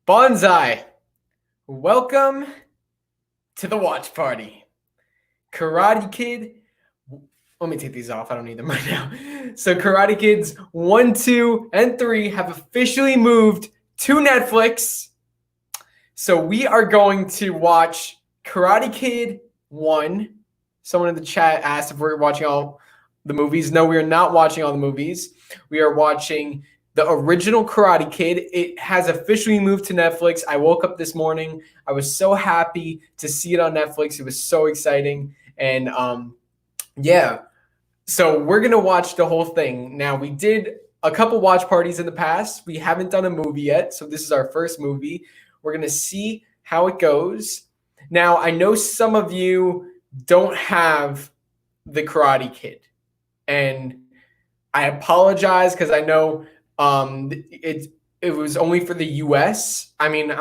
Bonsai, welcome to the watch party. Karate Kid, let me take these off. I don't need them right now. So Karate Kids 1, 2, and 3 have officially moved to Netflix. So we are going to watch Karate Kid 1. Someone in the chat asked if we're watching all the movies. No, we are not watching all the movies. We are watching the original Karate Kid. It has officially moved to Netflix. I woke up this morning. I was so happy to see it on Netflix. It was so exciting. And yeah, so we're going to watch the whole thing. Now, we did a couple watch parties in the past. We haven't done a movie yet. So this is our first movie. We're going to see how it goes. Now, I know some of you don't have the Karate Kid. And I apologize because I know it was only for the US. I mean,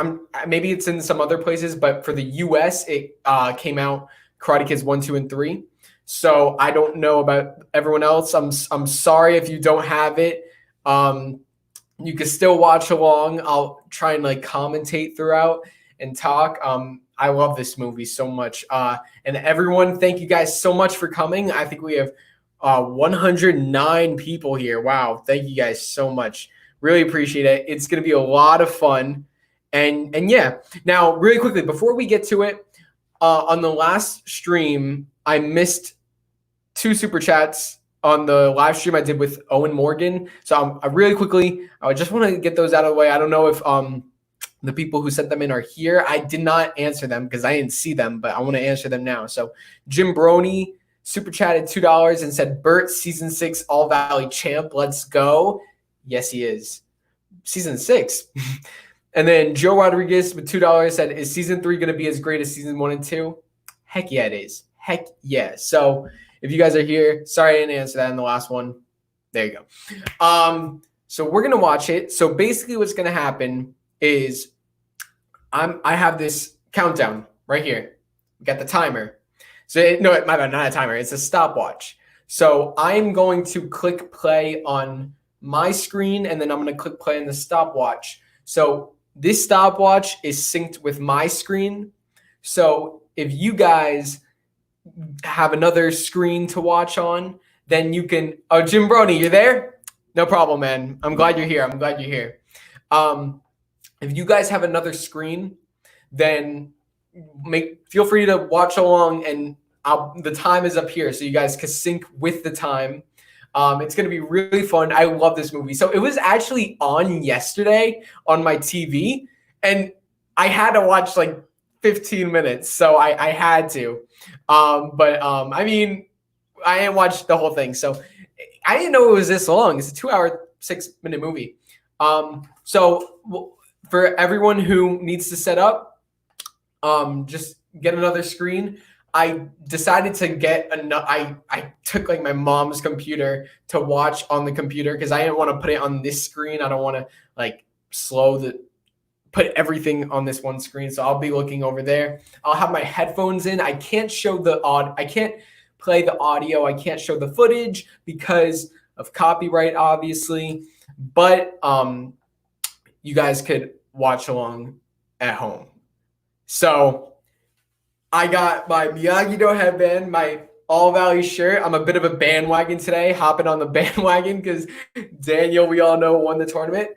maybe it's in some other places, but for the US, it came out Karate Kids 1, 2, and 3. So I don't know about everyone else. I'm sorry if you don't have it. You can still watch along. I'll try and commentate throughout and talk. I love this movie so much. And everyone, thank you guys so much for coming. I think we have 109 people here. Wow. Thank you guys so much. Really appreciate it. It's going to be a lot of fun. And yeah, now really quickly, before we get to it, on the last stream, I missed 2 super chats on the live stream I did with Owen Morgan. So I really quickly, I just want to get those out of the way. I don't know if the people who sent them in are here. I did not answer them because I didn't see them, but I want to answer them now. So Jim Brony super chatted $2 and said, BERT season 6 All Valley champ. Let's go. Yes, he is. Season 6. And then Joe Rodriguez with $2 said, is season 3 going to be as great as season 1 and 2? Heck yeah, it is. Heck yeah. So if you guys are here, sorry I didn't answer that in the last one. There you go. So we're going to watch it. So basically what's going to happen is I have this countdown right here. We got the timer. So no, my bad, not a timer. It's a stopwatch. So I'm going to click play on my screen, and then I'm going to click play on the stopwatch. So this stopwatch is synced with my screen. So if you guys have another screen to watch on, then you can. Oh, Jim Brony, you're there? No problem, man. I'm glad you're here. I'm glad you're here. If you guys have another screen, then feel free to watch along, and the time is up here, so you guys can sync with the time. It's going to be really fun. I love this movie. So it was actually on yesterday on my TV, and I had to watch 15 minutes, so I had to. I mean, I didn't watch the whole thing, so I didn't know it was this long. It's a 2-hour, 6-minute movie. So for everyone who needs to set up, just get another screen. I decided to get I took my mom's computer to watch on the computer because I didn't want to put it on this screen. I don't want to put everything on this one screen. So I'll be looking over there. I'll have my headphones in. I can't show I can't play the audio. I can't show the footage because of copyright, obviously. But you guys could watch along at home. So I got my Miyagi headband, my All Valley shirt. I'm a bit of a bandwagon today, hopping on the bandwagon because Daniel, we all know, won the tournament.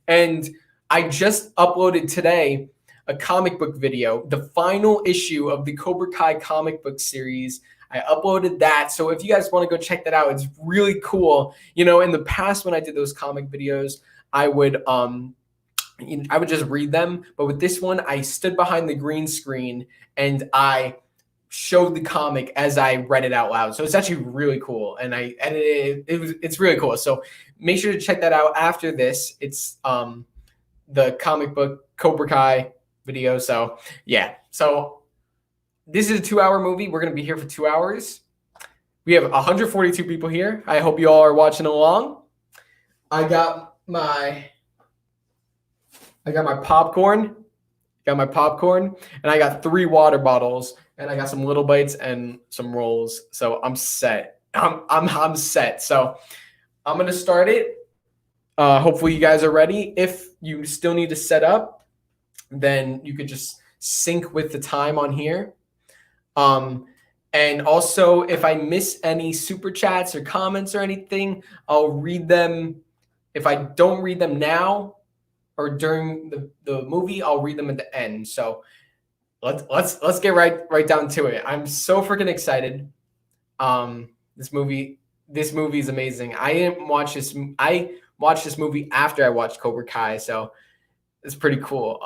And I just uploaded today a comic book video, the final issue of the Cobra Kai comic book series. I uploaded that. So if you guys want to go check that out, it's really cool. You know, in the past when I did those comic videos, I would just read them. But with this one, I stood behind the green screen and I showed the comic as I read it out loud. So it's actually really cool. And I edited it. It's really cool. So make sure to check that out after this. It's the comic book Cobra Kai video. So yeah. So this is a 2-hour movie. We're going to be here for 2 hours. We have 142 people here. I hope you all are watching along. I got my popcorn. And I got 3 water bottles, and I got some little bites and some rolls. So I'm set. I'm set. So I'm gonna start it. Hopefully you guys are ready. If you still need to set up, then you could just sync with the time on here. And also, if I miss any super chats or comments or anything, I'll read them. If I don't read them now or during the movie, I'll read them at the end. So let's get right down to it. I'm so freaking excited. This movie is amazing. I watched this movie after I watched Cobra Kai, so it's pretty cool.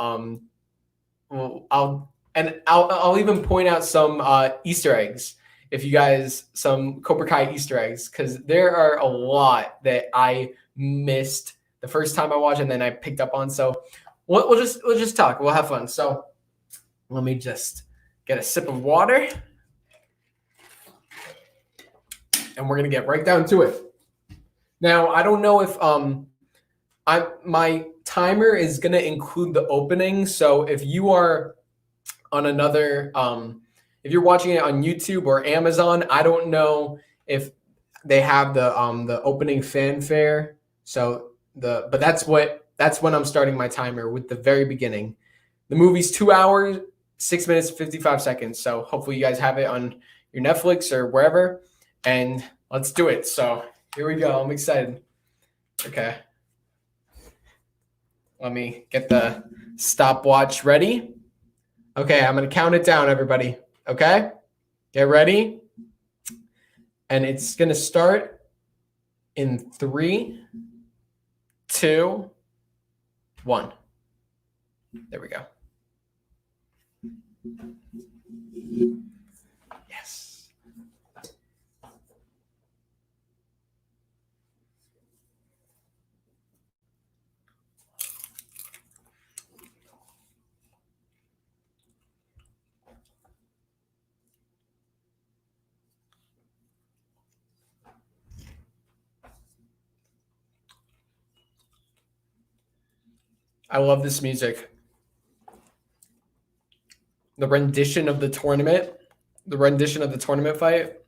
Well, I'll even point out some Easter eggs, if you guys, some Cobra Kai Easter eggs, because there are a lot that I missed the first time I watched and then I picked up on. So we'll just talk. We'll have fun. So let me just get a sip of water, and we're gonna get right down to it. Now, I don't know if my timer is gonna include the opening. So if you are on another, if you're watching it on YouTube or Amazon, I don't know if they have the opening fanfare. So but that's when I'm starting my timer, with the very beginning. The movie's 2 hours, 6 minutes, 55 seconds. So hopefully you guys have it on your Netflix or wherever, and let's do it. So here we go. I'm excited. Okay. Let me get the stopwatch ready. Okay, I'm going to count it down, everybody. Okay? Get ready. And it's going to start in 3, 2, 1. There we go. Yes. I love this music. The rendition of the tournament fight.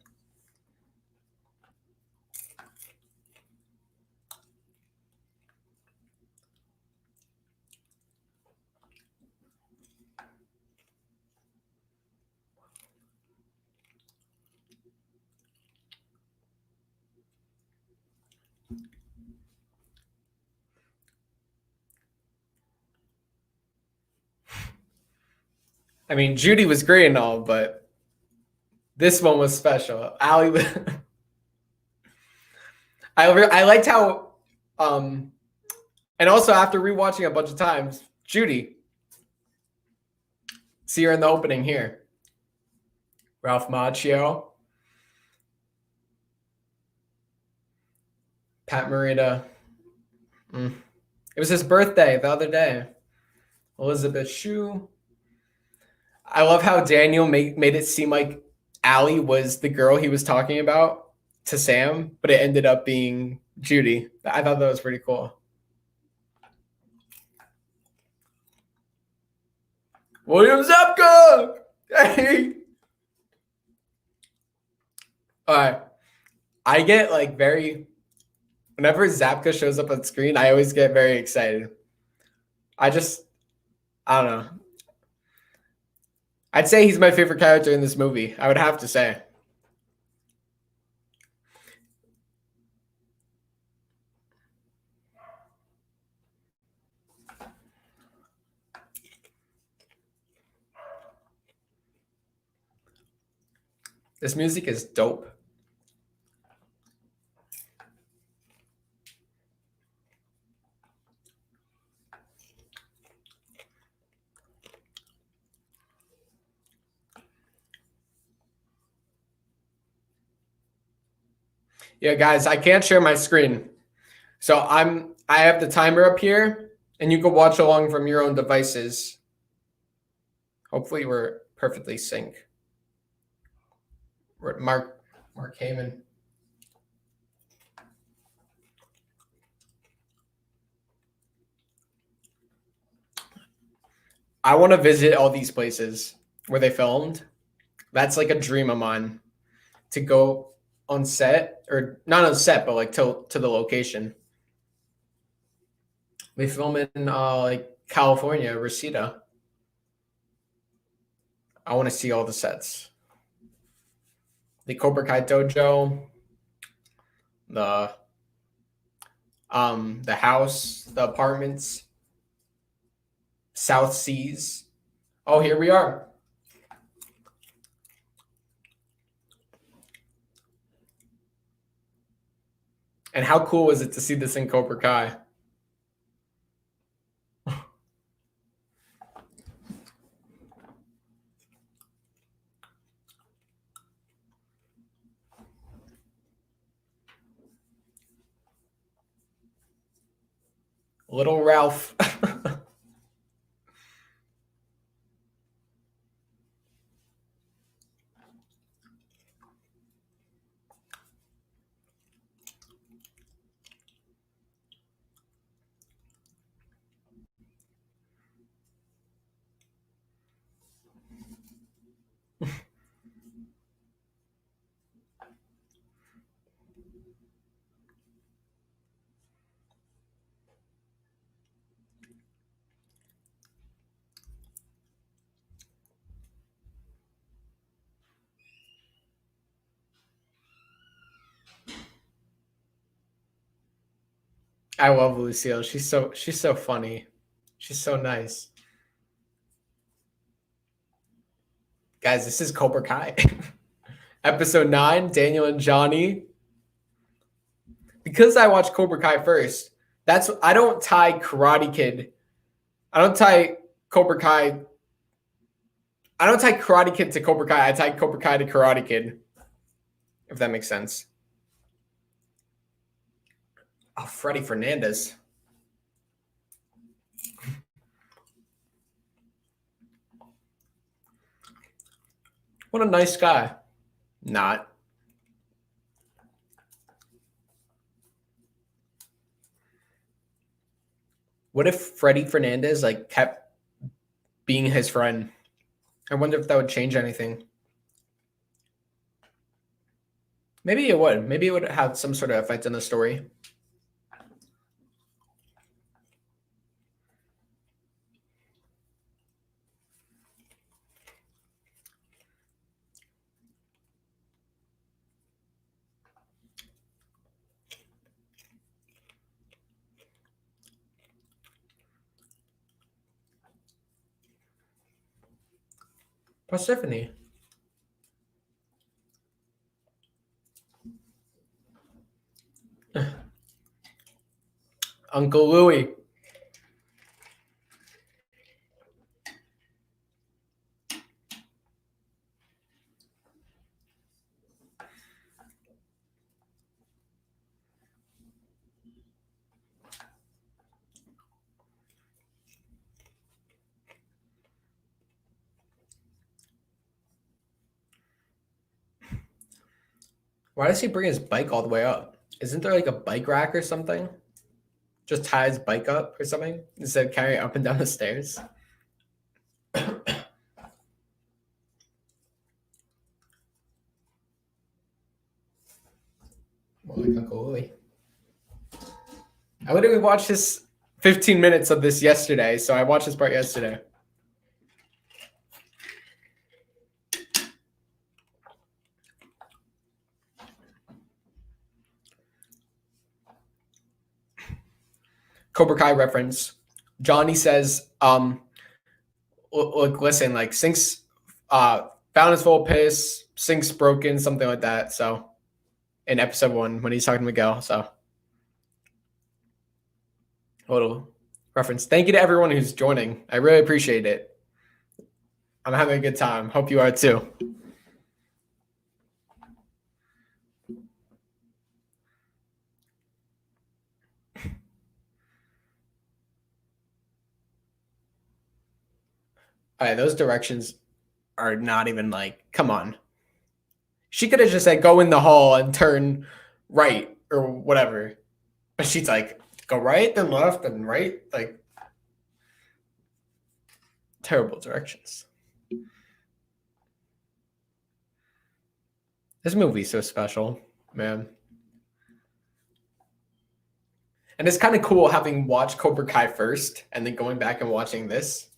I mean, Judy was great and all, but this one was special. Ali, I liked how, and also after rewatching a bunch of times, Judy, see her in the opening here. Ralph Macchio, Pat Morita. It was his birthday the other day. Elizabeth Shue. I love how Daniel made it seem like Allie was the girl he was talking about to Sam, but it ended up being Judy. I thought that was pretty cool. William Zabka! Hey! All right. I get like whenever Zabka shows up on screen, I always get very excited. I don't know. I'd say he's my favorite character in this movie. I would have to say. This music is dope. Yeah, guys, I can't share my screen. So I have the timer up here, and you can watch along from your own devices. Hopefully we're perfectly synced. Mark Heyman. I want to visit all these places where they filmed. That's like a dream of mine, to go on set, or not on set, but like to the location. They film in like California, Reseda. I want to see all the sets. The Cobra Kai dojo, the house, the apartments, South Seas. Oh, here we are. And how cool was it to see this in Cobra Kai? Little Ralph. I love Lucille. She's so funny. She's so nice. Guys, this is Cobra Kai. Episode 9, Daniel and Johnny. Because I watched Cobra Kai first, I don't tie Karate Kid. I don't tie Cobra Kai. I don't tie Karate Kid to Cobra Kai. I tie Cobra Kai to Karate Kid. If that makes sense. Oh, Freddy Fernandez. What a nice guy. Not. What if Freddy Fernandez like kept being his friend? I wonder if that would change anything. Maybe it would. Maybe it would have some sort of effect on the story. Persephone. Uncle Louie. Why does he bring his bike all the way up? Isn't there like a bike rack or something? Just tie his bike up or something instead of carrying it up and down the stairs? More like Uncle Louie. I literally watched this 15 minutes of this yesterday, so I watched this part yesterday. Cobra Kai reference. Johnny says, look, listen, like sink's fountain's full of piss, sink's broken, something like that. So in episode 1 when he's talking to Miguel, so a little reference. Thank you to everyone who's joining. I really appreciate it. I'm having a good time. Hope you are too. All right, those directions are not even like, come on. She could have just said, go in the hall and turn right or whatever. But she's like, go right, then left, then right. Like, terrible directions. This movie's so special, man. And it's kind of cool having watched Cobra Kai first and then going back and watching this.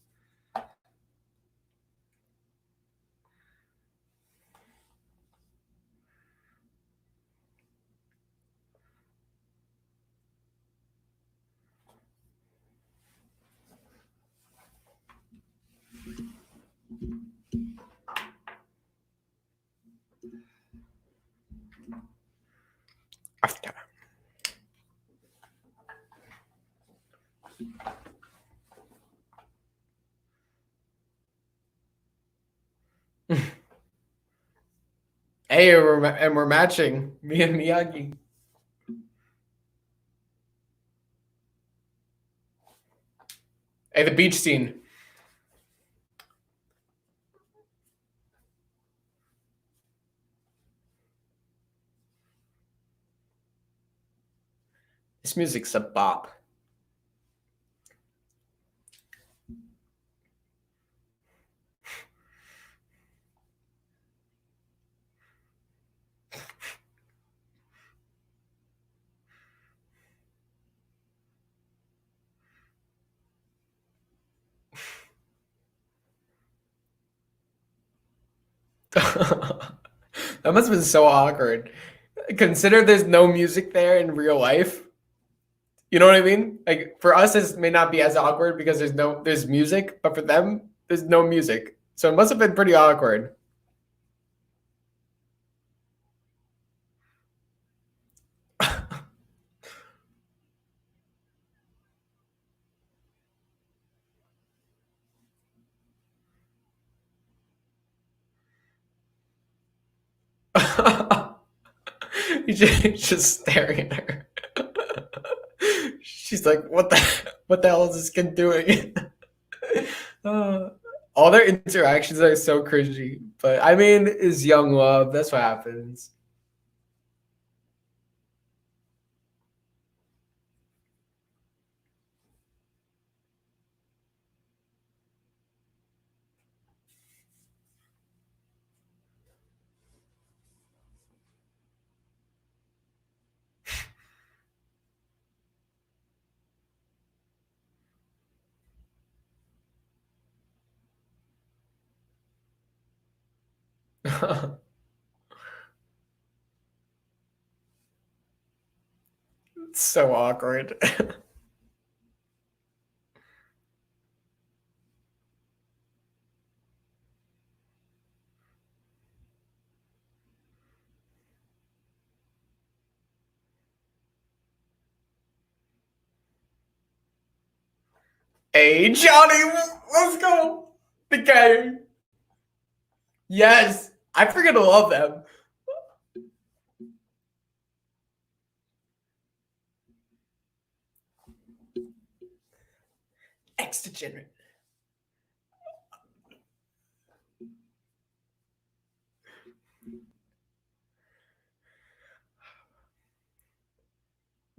After. Hey, we're matching, me and Miyagi. Hey, the beach scene. This music's a bop. That must have been so awkward. Consider there's no music there in real life. You know what I mean? Like for us, it may not be as awkward because there's music, but for them, there's no music. So it must have been pretty awkward. He's just staring at her. She's like, what the hell is this kid doing? All their interactions are so cringy, but I mean, it's young love. That's what happens. It's so awkward. Hey, Johnny, let's go. The game. Yes, I freaking love them. Ex-degenerate.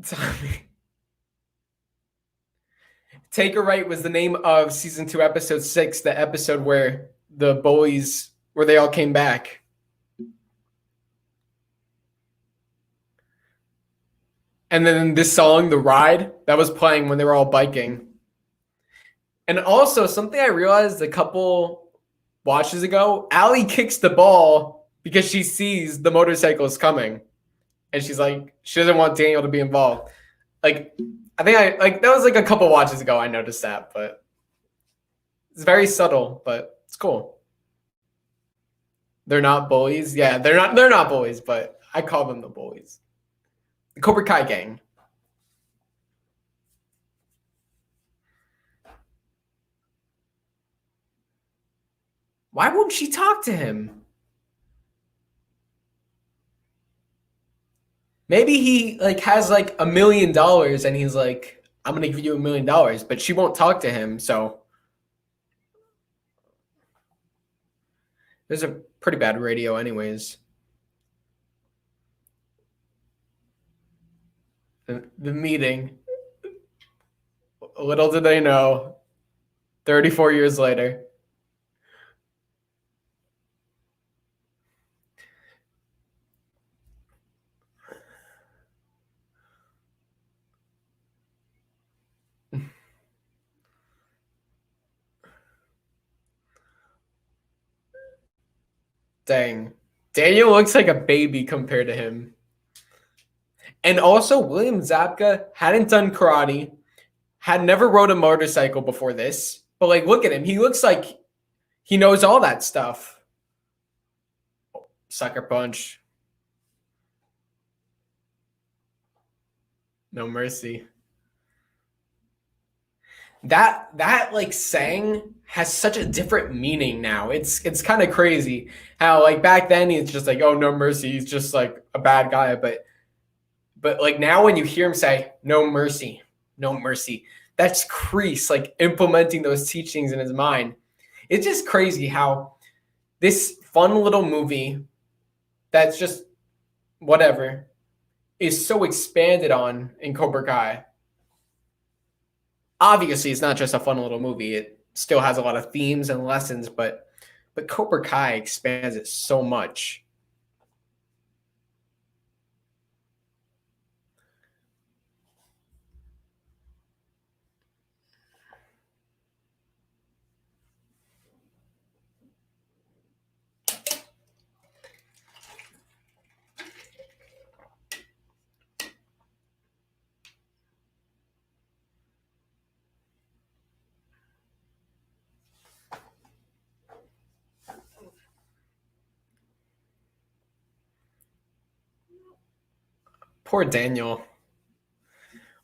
Tommy. Take a Right was the name of season 2, episode 6, the episode where the bullies, where they all came back. And then this song, The Ride, that was playing when they were all biking. And also, something I realized a couple watches ago, Allie kicks the ball because she sees the motorcycles coming. And she's like, she doesn't want Daniel to be involved. Like, I think that was like a couple watches ago I noticed that, but it's very subtle, but it's cool. They're not bullies. Yeah, they're not bullies, but I call them the bullies. The Cobra Kai gang. Why won't she talk to him? Maybe he like has like $1 million and he's like, I'm gonna give you $1 million, but she won't talk to him, so there's a pretty bad radio anyways. The meeting. Little did they know, 34 years later. Dang. Daniel looks like a baby compared to him. And also, William Zabka hadn't done karate, had never rode a motorcycle before this. But, like, look at him. He looks like he knows all that stuff. Sucker punch. No mercy. That like saying has such a different meaning now. It's kind of crazy how like back then he's just like, oh, no mercy, he's just like a bad guy, but like now when you hear him say no mercy, that's Kreese like implementing those teachings in his mind. It's just crazy how this fun little movie that's just whatever is so expanded on in Cobra Kai. Obviously, it's not just a fun little movie. It still has a lot of themes and lessons, but Cobra Kai expands it so much. Poor Daniel.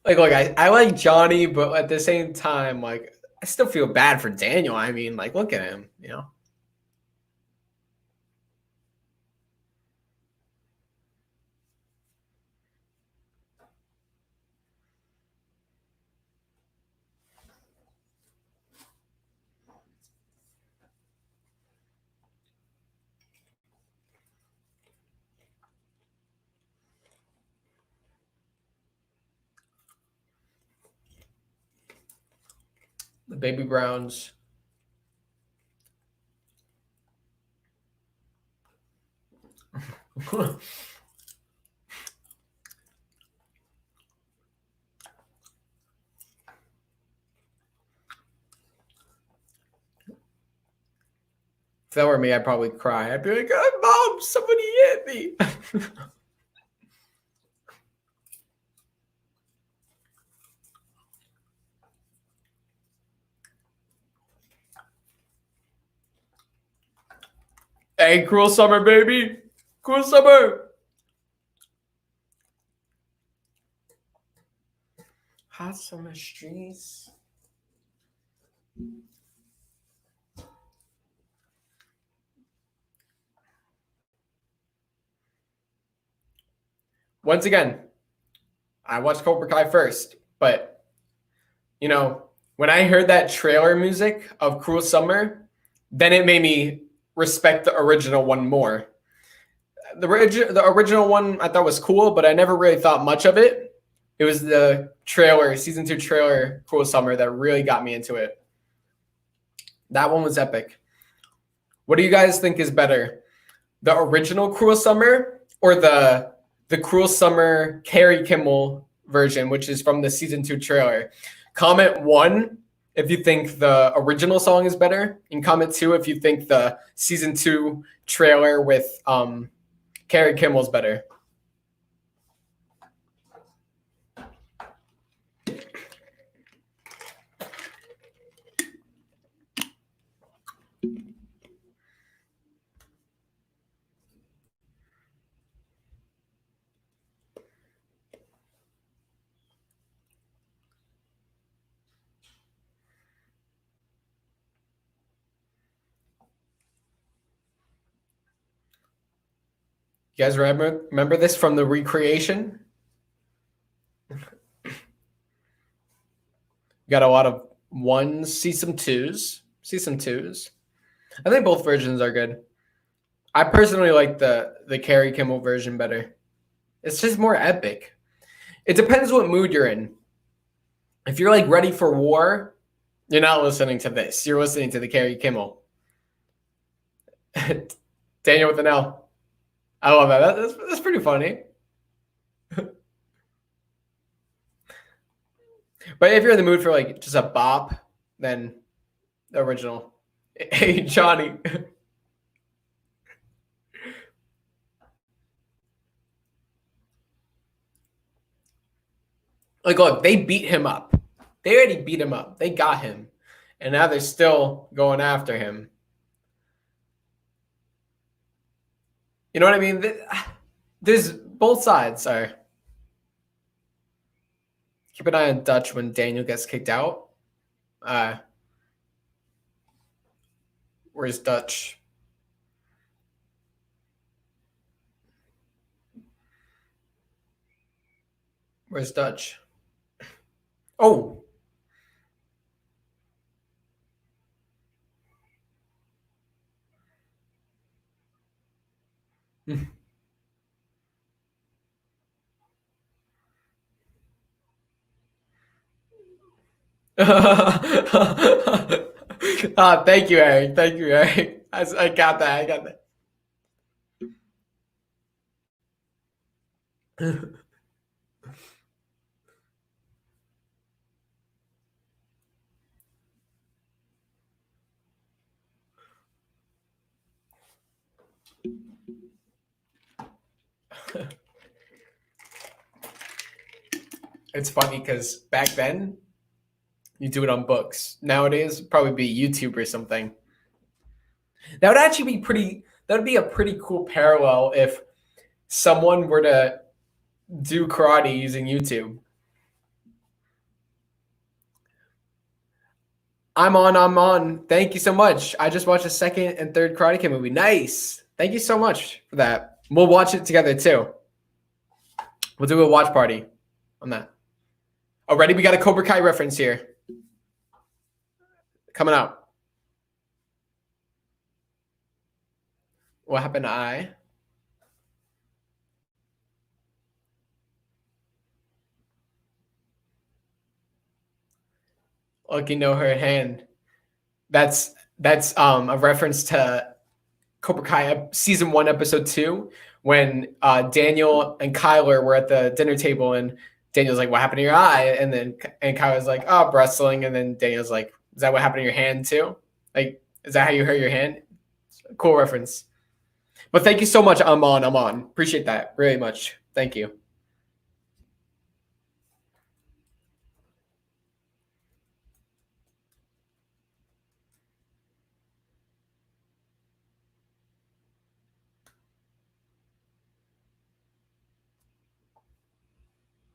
Like, look, I like Johnny, but at the same time, like, I still feel bad for Daniel. I mean, like, look at him, you know? The Baby Browns. If that were me, I'd probably cry. I'd be like, oh, Mom, somebody hit me. Hey, Cruel Summer, baby. Cruel Summer. Hot summer streets. Once again, I watched Cobra Kai first, but you know, when I heard that trailer music of Cruel Summer, then it made me respect the original one more. The original one I thought was cool, but I never really thought much of it. It was the trailer, season 2 trailer, Cruel Summer, that really got me into it. That one was epic. What do you guys think is better, the original Cruel Summer or the Cruel Summer Carrie Kimmel version, which is from the season 2 trailer? Comment 1 if you think the original song is better, and comment 2 if you think the season 2 trailer with Carrie Kimmel's better. You guys remember this from the recreation? Got a lot of ones, see some twos. I think both versions are good. I personally like the Carrie Kimmel version better. It's just more epic. It depends what mood you're in. If you're like ready for war, you're not listening to this. You're listening to the Carrie Kimmel. Daniel with an L. I love that. That's pretty funny. But if you're in the mood for like just a bop, then the original. Hey, Johnny. Like, look, they beat him up. They already beat him up. They got him. And now they're still going after him. You know what I mean? There's both sides are. Keep an eye on Dutch when Daniel gets kicked out. Where's Dutch? Where's Dutch? Oh. Thank you, Eric. Thank you, Eric. I got that. I got that. It's funny because back then you do it on books. Nowadays, probably be YouTube or something. That would actually be pretty. That would be a pretty cool parallel if someone were to do karate using YouTube. I'm on. Thank you so much. I just watched the second and third Karate Kid movie. Nice. Thank you so much for that. We'll watch it together too. We'll do a watch party on that. Already, we got a Cobra Kai reference here. Coming out. What happened to I? Lucky know her hand. That's a reference to Cobra Kai season 1, episode 2, when Daniel and Kyler were at the dinner table, and Daniel's like, "What happened to your eye?" And Kyler's like, "Oh, wrestling." And then Daniel's like, "Is that what happened to your hand too? Like, is that how you hurt your hand?" Cool reference. But thank you so much. I'm on. Appreciate that really much. Thank you.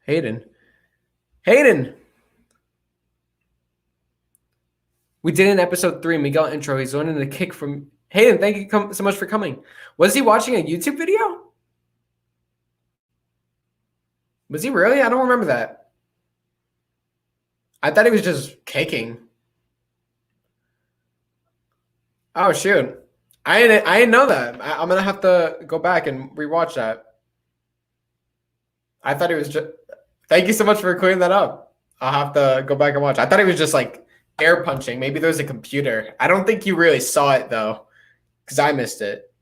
Hayden. We did in episode 3, Miguel intro. He's learning the kick from Hayden. Thank you so much for coming. Was he watching a YouTube video? Was he really? I don't remember that. I thought he was just kicking. Oh shoot! I didn't know that. I'm gonna have to go back and rewatch that. I thought he was just. Thank you so much for clearing that up. I'll have to go back and watch. I thought he was just like air punching. Maybe there was a computer. I don't think you really saw it though, because I missed it.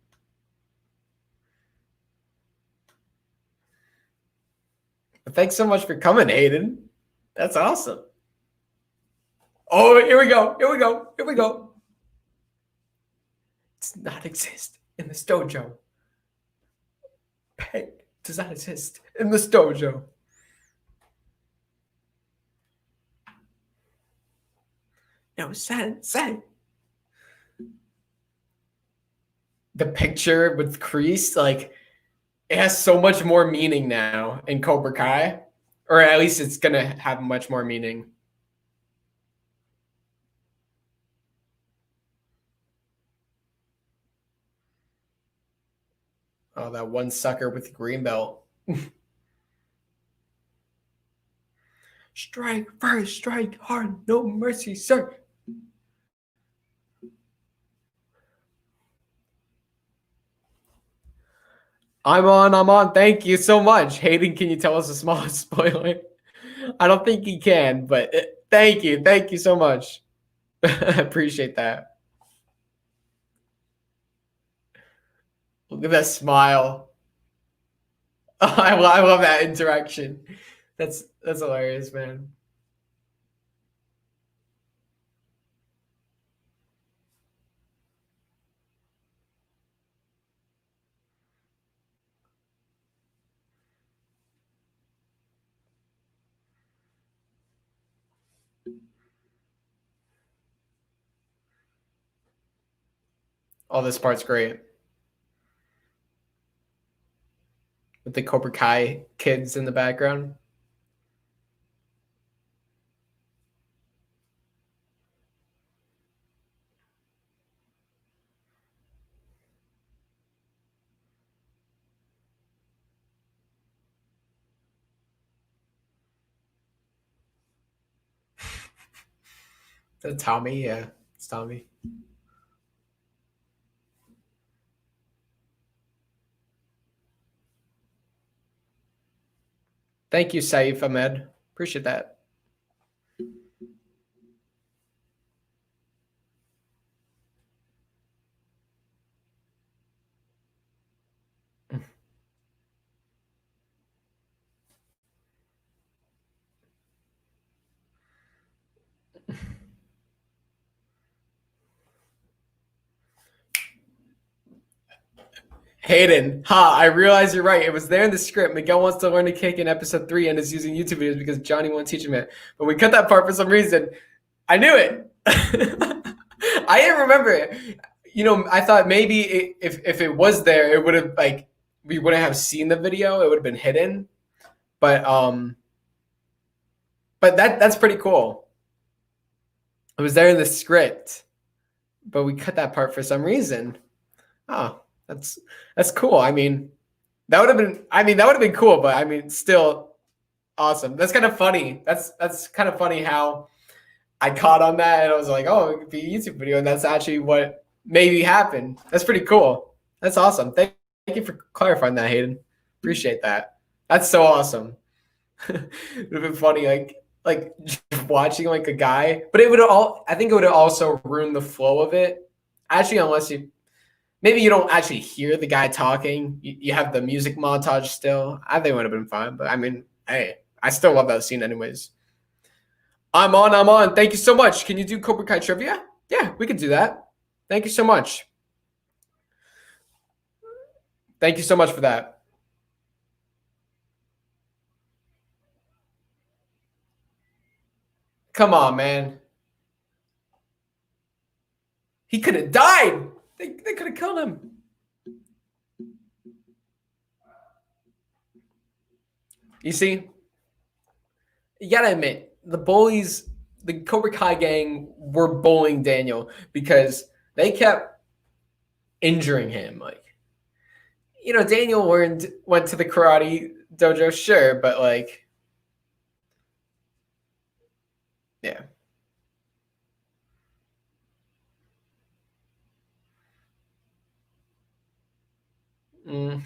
But thanks so much for coming, Hayden. That's awesome. Oh, here we go. Does not exist in this dojo. Peg does not exist in this dojo. No sensei. The picture with KREESE, like, it has so much more meaning now in Cobra Kai, or at least it's gonna have much more meaning. Oh, that one sucker with the green belt. Strike first, strike hard, no mercy, sir. I'm on. Thank you so much. Hayden, can you tell us a small spoiler? I don't think he can, but thank you. Thank you so much. I appreciate that. Look at that smile. Oh, I love that interaction. That's hilarious, man. Oh, this part's great. With the Cobra Kai kids in the background. Tommy, yeah, it's Tommy. Thank you, Saif Ahmed. Appreciate that. Hayden, I realize you're right. It was there in the script. Miguel wants to learn to kick in episode 3 and is using YouTube videos because Johnny won't teach him it. But we cut that part for some reason. I knew it. I didn't remember it. You know, I thought maybe if it was there, it would have like we wouldn't have seen the video. It would have been hidden. But that's pretty cool. It was there in the script, but we cut that part for some reason. Oh, that's cool. I mean, that would have been cool, but I mean, still awesome. That's kind of funny. That's kind of funny how I caught on that and I was like, oh, it could be a YouTube video, and that's actually what maybe happened. That's pretty cool. That's awesome. Thank you for clarifying that, Hayden. Appreciate that. That's so awesome. It would have been funny, like watching like a guy, but I think it would have also ruined the flow of it. Actually, unless maybe you don't actually hear the guy talking. You have the music montage still. I think it would have been fine. But I mean, hey, I still love that scene anyways. I'm on. Thank you so much. Can you do Cobra Kai trivia? Yeah, we could do that. Thank you so much. Thank you so much for that. Come on, man. He could have died. They could have killed him. You see, you gotta admit, the bullies, the Cobra Kai gang were bullying Daniel because they kept injuring him. Like, you know, Daniel went to the karate dojo, sure, but like, yeah. Mm.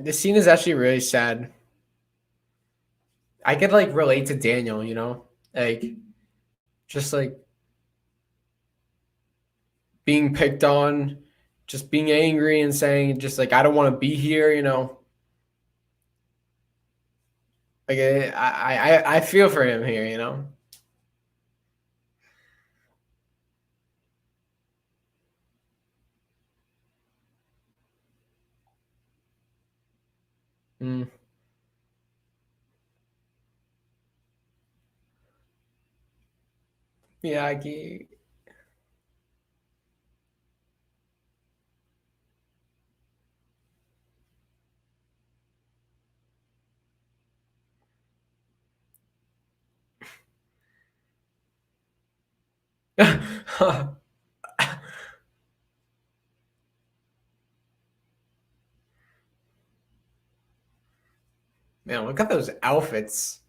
The scene is actually really sad. I could like relate to Daniel, you know, like just like being picked on, just being angry and saying just like I don't want to be here, you know. Like I feel for him here, you know. Mm. Miyagi. Man, look at those outfits.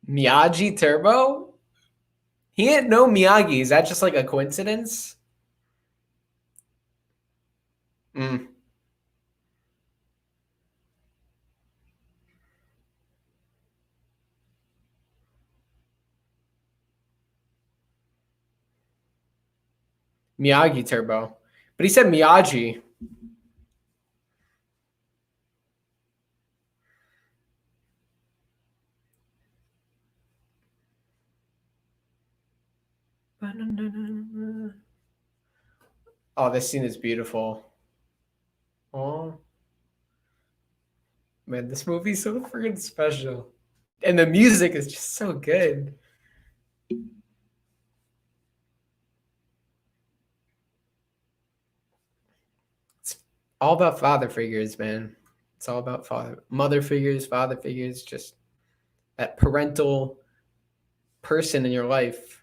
Miyagi Turbo? He didn't know Miyagi. Is that just like a coincidence? Mm. Miyagi Turbo. But he said Miyagi. Oh, this scene is beautiful. Oh. Man, this movie's so freaking special. And the music is just so good. It's all about father figures, man. It's all about mother figures, father figures, just that parental person in your life.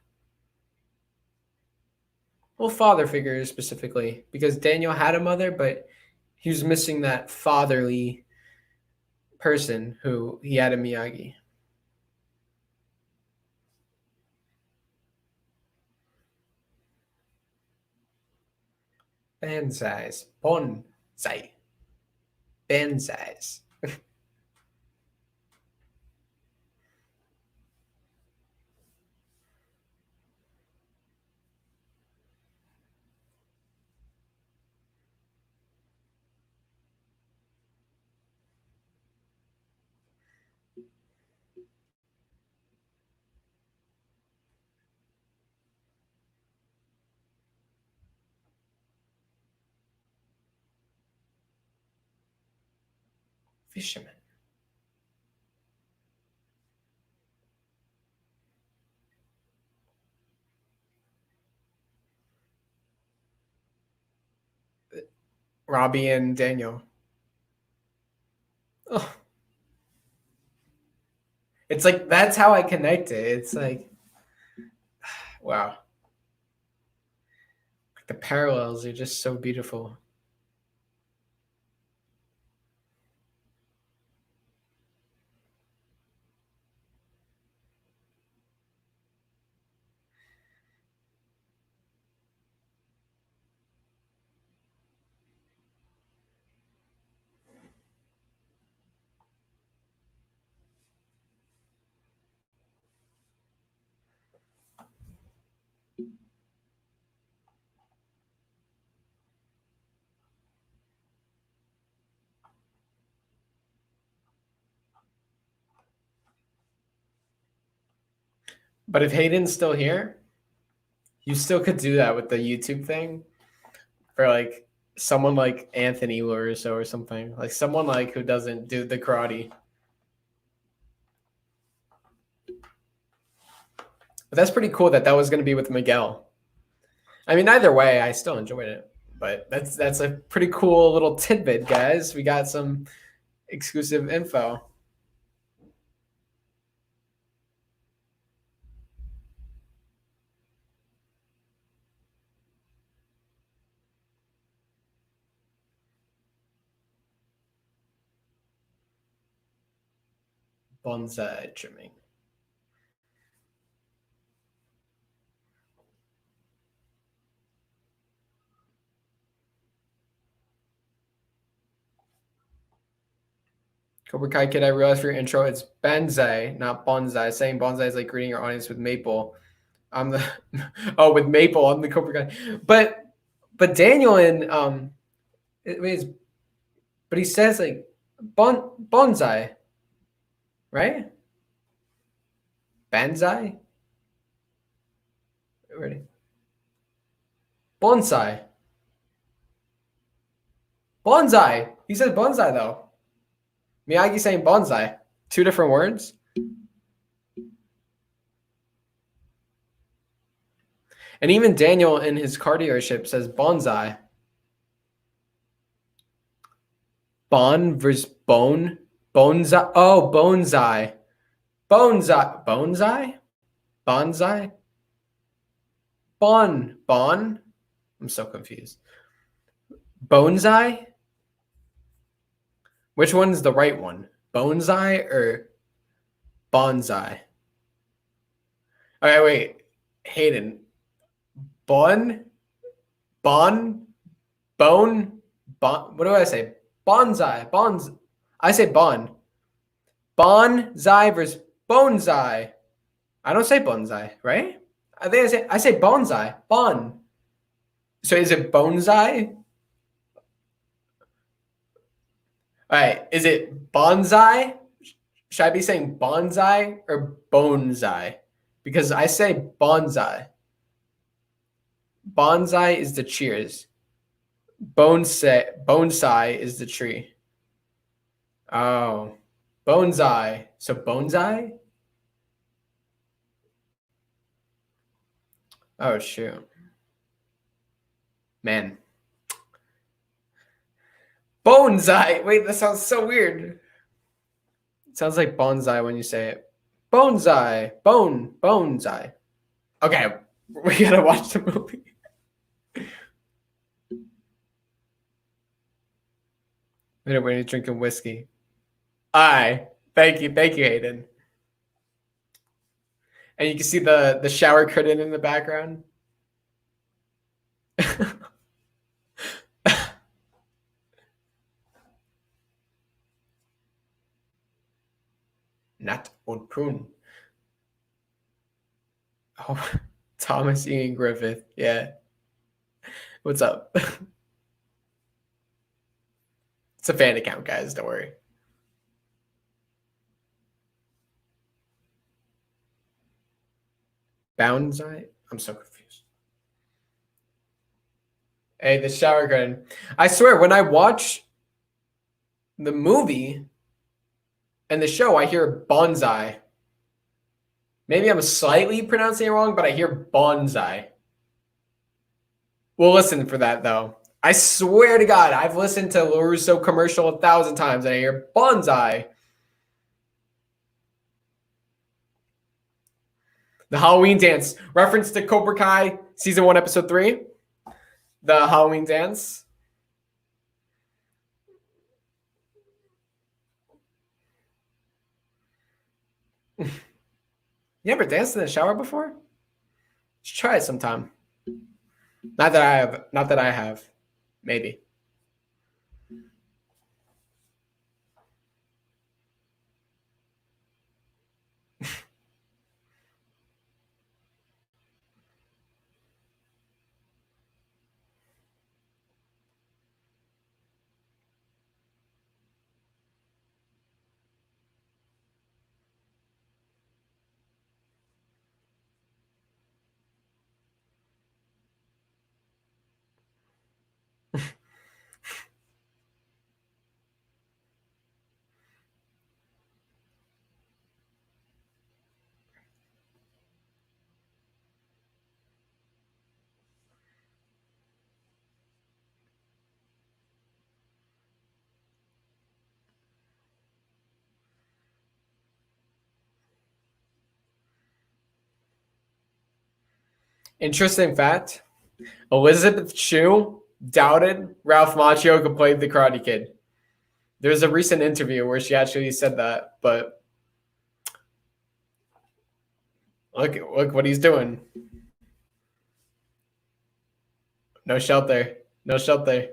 Well, father figures specifically, because Daniel had a mother, but he was missing that fatherly person who he had in Miyagi. Banzais. Bonsai. Banzais. Fisherman. Robbie and Daniel. Oh. It's like, that's how I connect it. It's like, wow. The parallels are just so beautiful. But if Hayden's still here, you still could do that with the YouTube thing for like someone like Anthony LaRusso or something, like someone like who doesn't do the karate. But that's pretty cool that was going to be with Miguel. I mean, either way, I still enjoyed it. But that's a pretty cool little tidbit, guys. We got some exclusive info. Bonsai trimming. Cobra Kai Kid, I realized for your intro, it's bonsai, not bonsai. Saying bonsai is like greeting your audience with maple. I'm the with maple. I'm the Cobra Kai. But Daniel and but he says like bonsai, right? Banzai? Ready? Bonsai. Bonsai. He said bonsai though. Miyagi saying bonsai. Two different words. And even Daniel in his cardio ship says bonsai. Bon versus bone. Bonsai. Oh, bonsai. Bonsai. Bonsai? Bonsai? Bon. I'm so confused. Bonsai? Which one's the right one? Bonsai or bonsai? All right, wait. Hayden. Bon? What do I say? Bonsai. I say bon. Bonsai versus bonsai. I don't say bonsai, right? I think I say bonsai. Bon. So is it bonsai? All right. Is it bonsai? Should I be saying bonsai or bonsai? Because I say bonsai. Bonsai is the cheers. Bonsai is the tree. Oh, bonsai. So bonsai? Oh, shoot. Man. Bonsai. Wait, that sounds so weird. It sounds like bonsai when you say it. Bonsai. Bonsai. Okay, we gotta watch the movie. Wait, when you're drinking whiskey. Aye. Thank you, Hayden. And you can see the shower curtain in the background. Nat und Prune. Oh, Thomas Ian Griffith. Yeah. What's up? It's a fan account, guys. Don't worry. Bonsai? I'm so confused. Hey, the shower curtain. I swear, when I watch the movie and the show, I hear bonsai. Maybe I'm slightly pronouncing it wrong, but I hear bonsai. We'll listen for that, though. I swear to God, I've listened to LaRusso commercial 1,000 times, and I hear bonsai. The Halloween dance. Reference to Cobra Kai, Season 1, Episode 3. The Halloween dance. You ever danced in the shower before? Just try it sometime. Not that I have. Not that I have. Maybe. Interesting fact. Elizabeth Shue doubted Ralph Macchio could play the Karate Kid. There's a recent interview where she actually said that, but look what he's doing. No shelter. No shelter.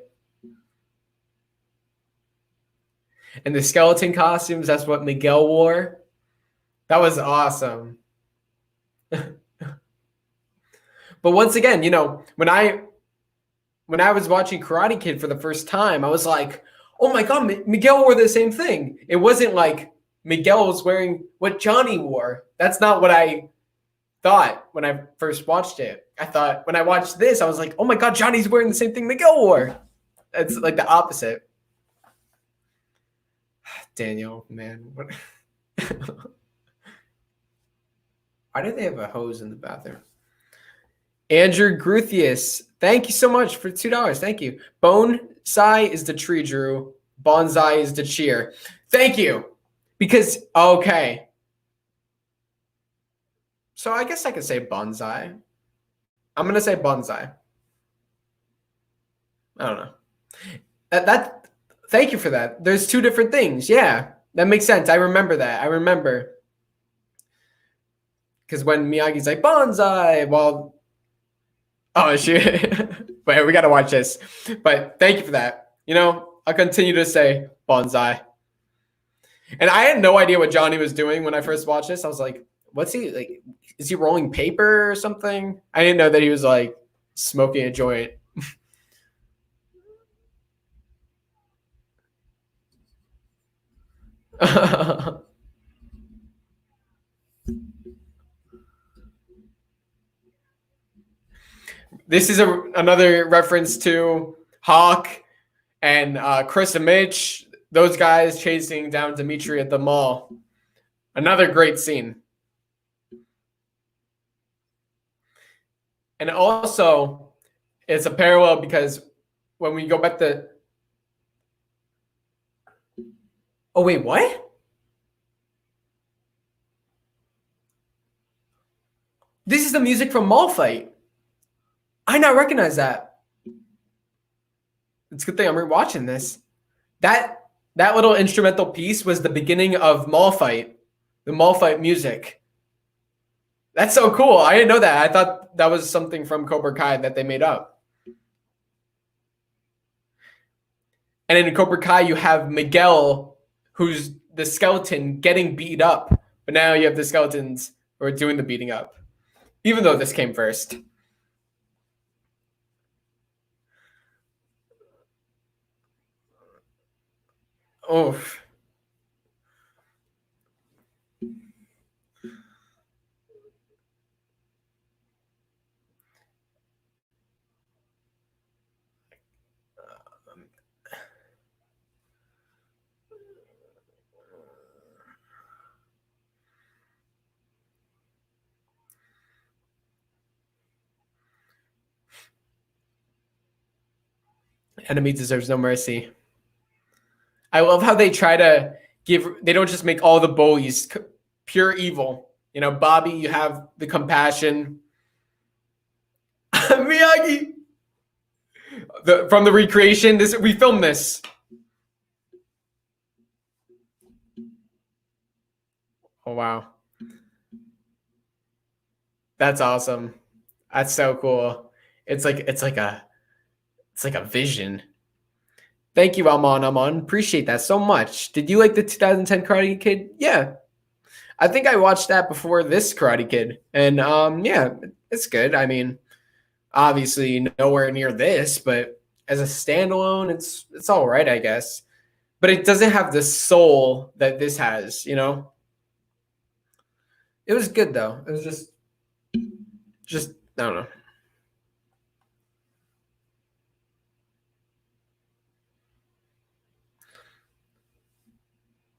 And the skeleton costumes, that's what Miguel wore. That was awesome. But once again, you know, when I was watching Karate Kid for the first time, I was like, oh my God, Miguel wore the same thing. It wasn't like Miguel was wearing what Johnny wore. That's not what I thought when I first watched it. I thought when I watched this, I was like, oh my God, Johnny's wearing the same thing Miguel wore. It's like the opposite. Daniel, man. What? Why do they have a hose in the bathroom? Andrew Gruthius, thank you so much for $2. Thank you. Bonsai is the tree, Drew. Bonsai is the cheer. Thank you. Because, okay. So I guess I could say bonsai. I'm going to say bonsai. I don't know. Thank you for that. There's two different things. Yeah, that makes sense. I remember that. I remember. Because when Miyagi's like, bonsai, well, oh, shit. But we got to watch this. But thank you for that. You know, I'll continue to say bonsai. And I had no idea what Johnny was doing when I first watched this. I was like, what's he, like, is he rolling paper or something? I didn't know that he was, like, smoking a joint. This is another reference to Hawk and Chris and Mitch, those guys chasing down Dimitri at the mall. Another great scene. And also, it's a parallel because when we go back to... Oh, wait, what? This is the music from Mall Fight. I not recognize that. It's a good thing I'm rewatching this. That little instrumental piece was the beginning of Mall Fight, the Mall Fight music. That's so cool. I didn't know that. I thought that was something from Cobra Kai that they made up. And in Cobra Kai, you have Miguel, who's the skeleton, getting beat up. But now you have the skeletons who are doing the beating up, even though this came first. Oh. Enemy deserves no mercy. I love how they try to they don't just make all the bullies pure evil. You know, Bobby, you have the compassion. Miyagi! From the recreation, we filmed this. Oh, wow. That's awesome. That's so cool. It's like a vision. Thank you, Amon. Appreciate that so much. Did you like the 2010 Karate Kid? Yeah. I think I watched that before this Karate Kid. And yeah, it's good. I mean, obviously nowhere near this, but as a standalone, it's all right, I guess. But it doesn't have the soul that this has, you know? It was good though. It was just I don't know.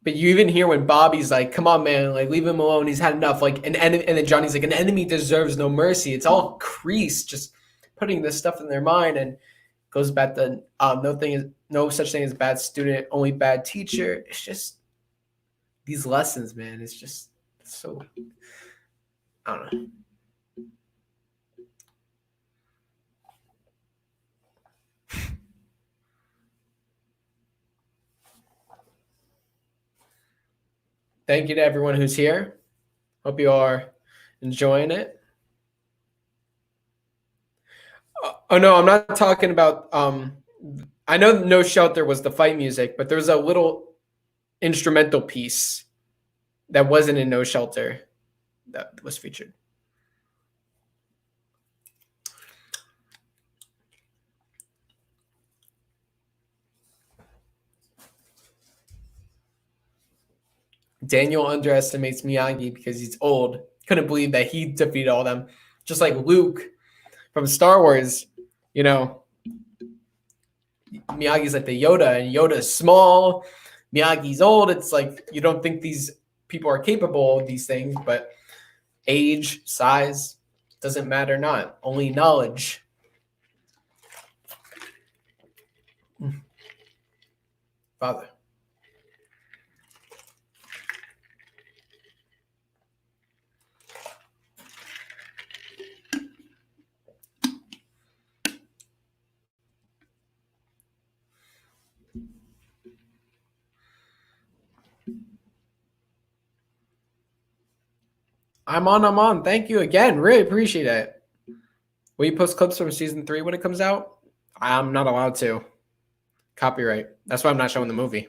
But you even hear when Bobby's like, "Come on, man, like leave him alone. He's had enough." Like and then Johnny's like, "An enemy deserves no mercy." It's all Kreese just putting this stuff in their mind, and goes back to no such thing as bad student, only bad teacher. It's just these lessons, man. It's just so, I don't know. Thank you to everyone who's here. Hope you are enjoying it. Oh no, I'm not talking about. I know No Shelter was the fight music, but there's a little instrumental piece that wasn't in No Shelter that was featured. Daniel underestimates Miyagi because he's old. Couldn't believe that he defeated all of them. Just like Luke from Star Wars, you know, Miyagi's like the Yoda, and Yoda's small. Miyagi's old. It's like you don't think these people are capable of these things, but age, size doesn't matter. Not only knowledge. Father. I'm on. Thank you again. Really appreciate it. Will you post clips from season 3 when it comes out? I'm not allowed to. Copyright. That's why I'm not showing the movie.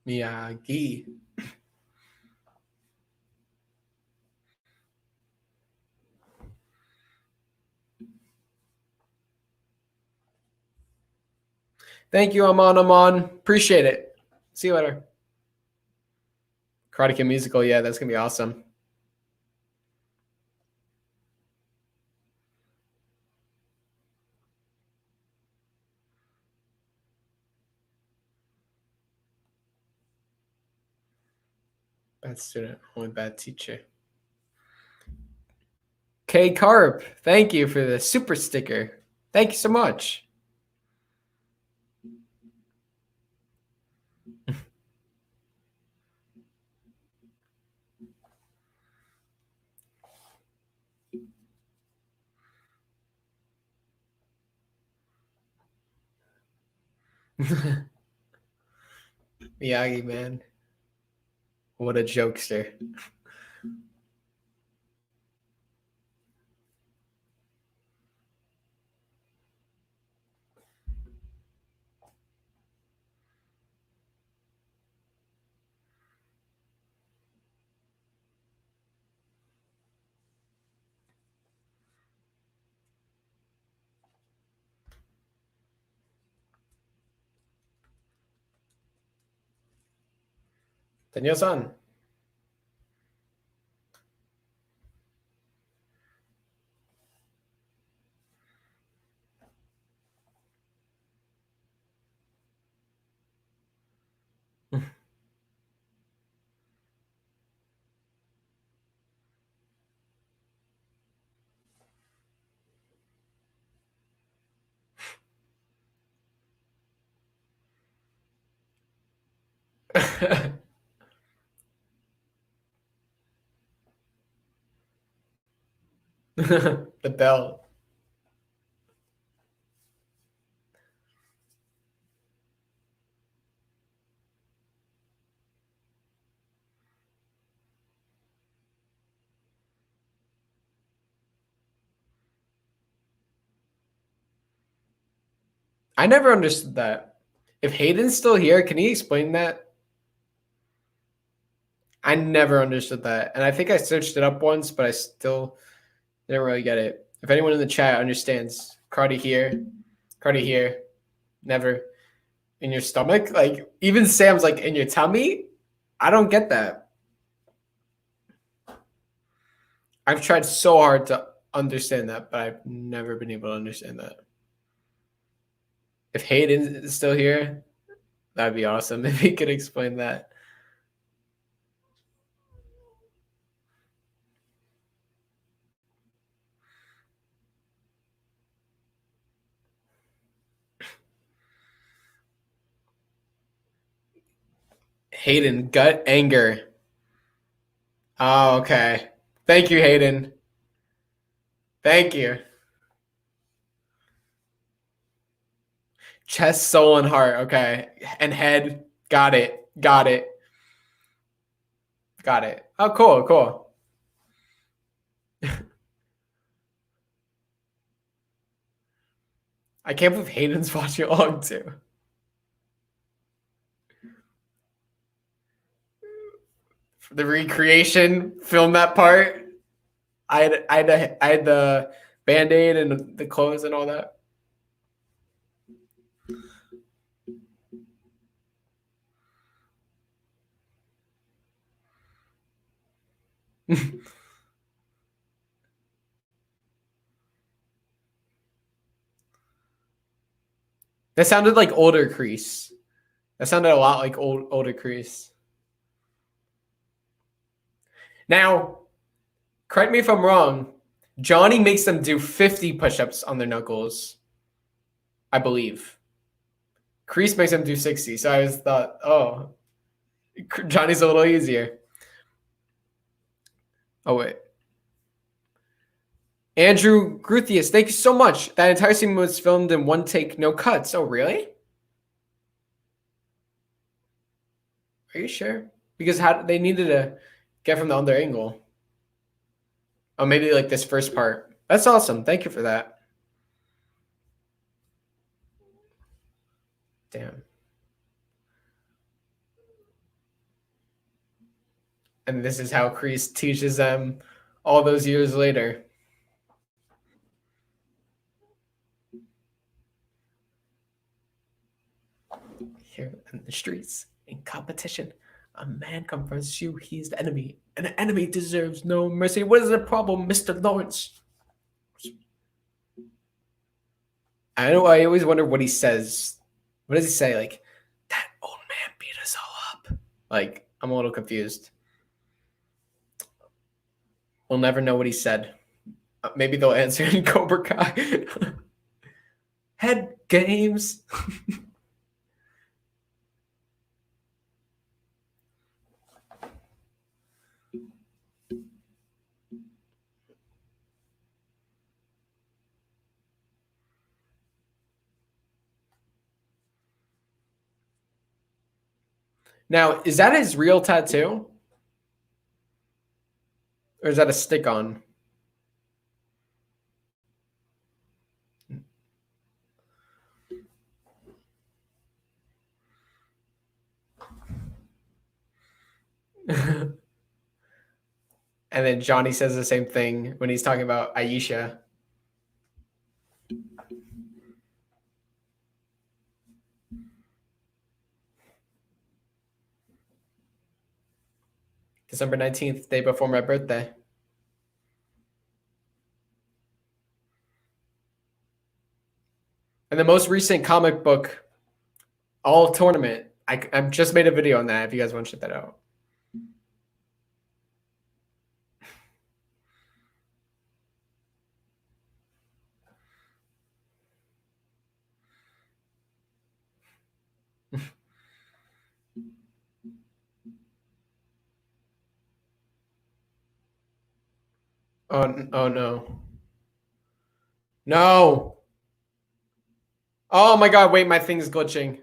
Miyagi. Thank you, Amon. Appreciate it. See you later. Karate Kid musical. Yeah, that's going to be awesome. Bad student, only bad teacher. K Carp, thank you for the super sticker. Thank you so much. Miyagi, man. What a jokester. Daniel-san. The bell. I never understood that. If Hayden's still here, can he explain that? I never understood that. And I think I searched it up once, but I still didn't really get it. If anyone in the chat understands, karate here, never. In your stomach? Like, even Sam's like, in your tummy? I don't get that. I've tried so hard to understand that, but I've never been able to understand that. If Hayden is still here, that'd be awesome if he could explain that. Hayden, gut anger. Oh, okay. Thank you, Hayden. Thank you. Chest, soul, and heart. Okay. And head. Got it. Got it. Got it. Oh, cool. Cool. I can't believe Hayden's watching along too. For the recreation, film that part. I had the Band-Aid and the clothes and all that. That sounded like older KREESE. That sounded a lot like older KREESE. Now, correct me if I'm wrong. Johnny makes them do 50 push-ups on their knuckles, I believe. KREESE makes them do 60. So I just thought, oh, Johnny's a little easier. Oh, wait. Andrew Gruthius, thank you so much. That entire scene was filmed in one take, no cuts. Oh, really? Are you sure? Because how they needed to get from the other angle. Oh, maybe like this first part. That's awesome. Thank you for that. Damn. And this is how KREESE teaches them all those years later. Here in the streets, in competition, a man confronts you. He's the enemy. And the enemy deserves no mercy. What is the problem, Mr. Lawrence? I know. I always wonder what he says. What does he say? Like, that old man beat us all up. Like, I'm a little confused. We'll never know what he said. Maybe they'll answer in Cobra Kai. Head games. Now, is that his real tattoo? Or is that a stick on? And then Johnny says the same thing when he's talking about Aisha. December 19th, day before my birthday. And the most recent comic book, all tournament. I've just made a video on that if you guys want to check that out. Oh no. No. Oh my god, wait, my thing's glitching.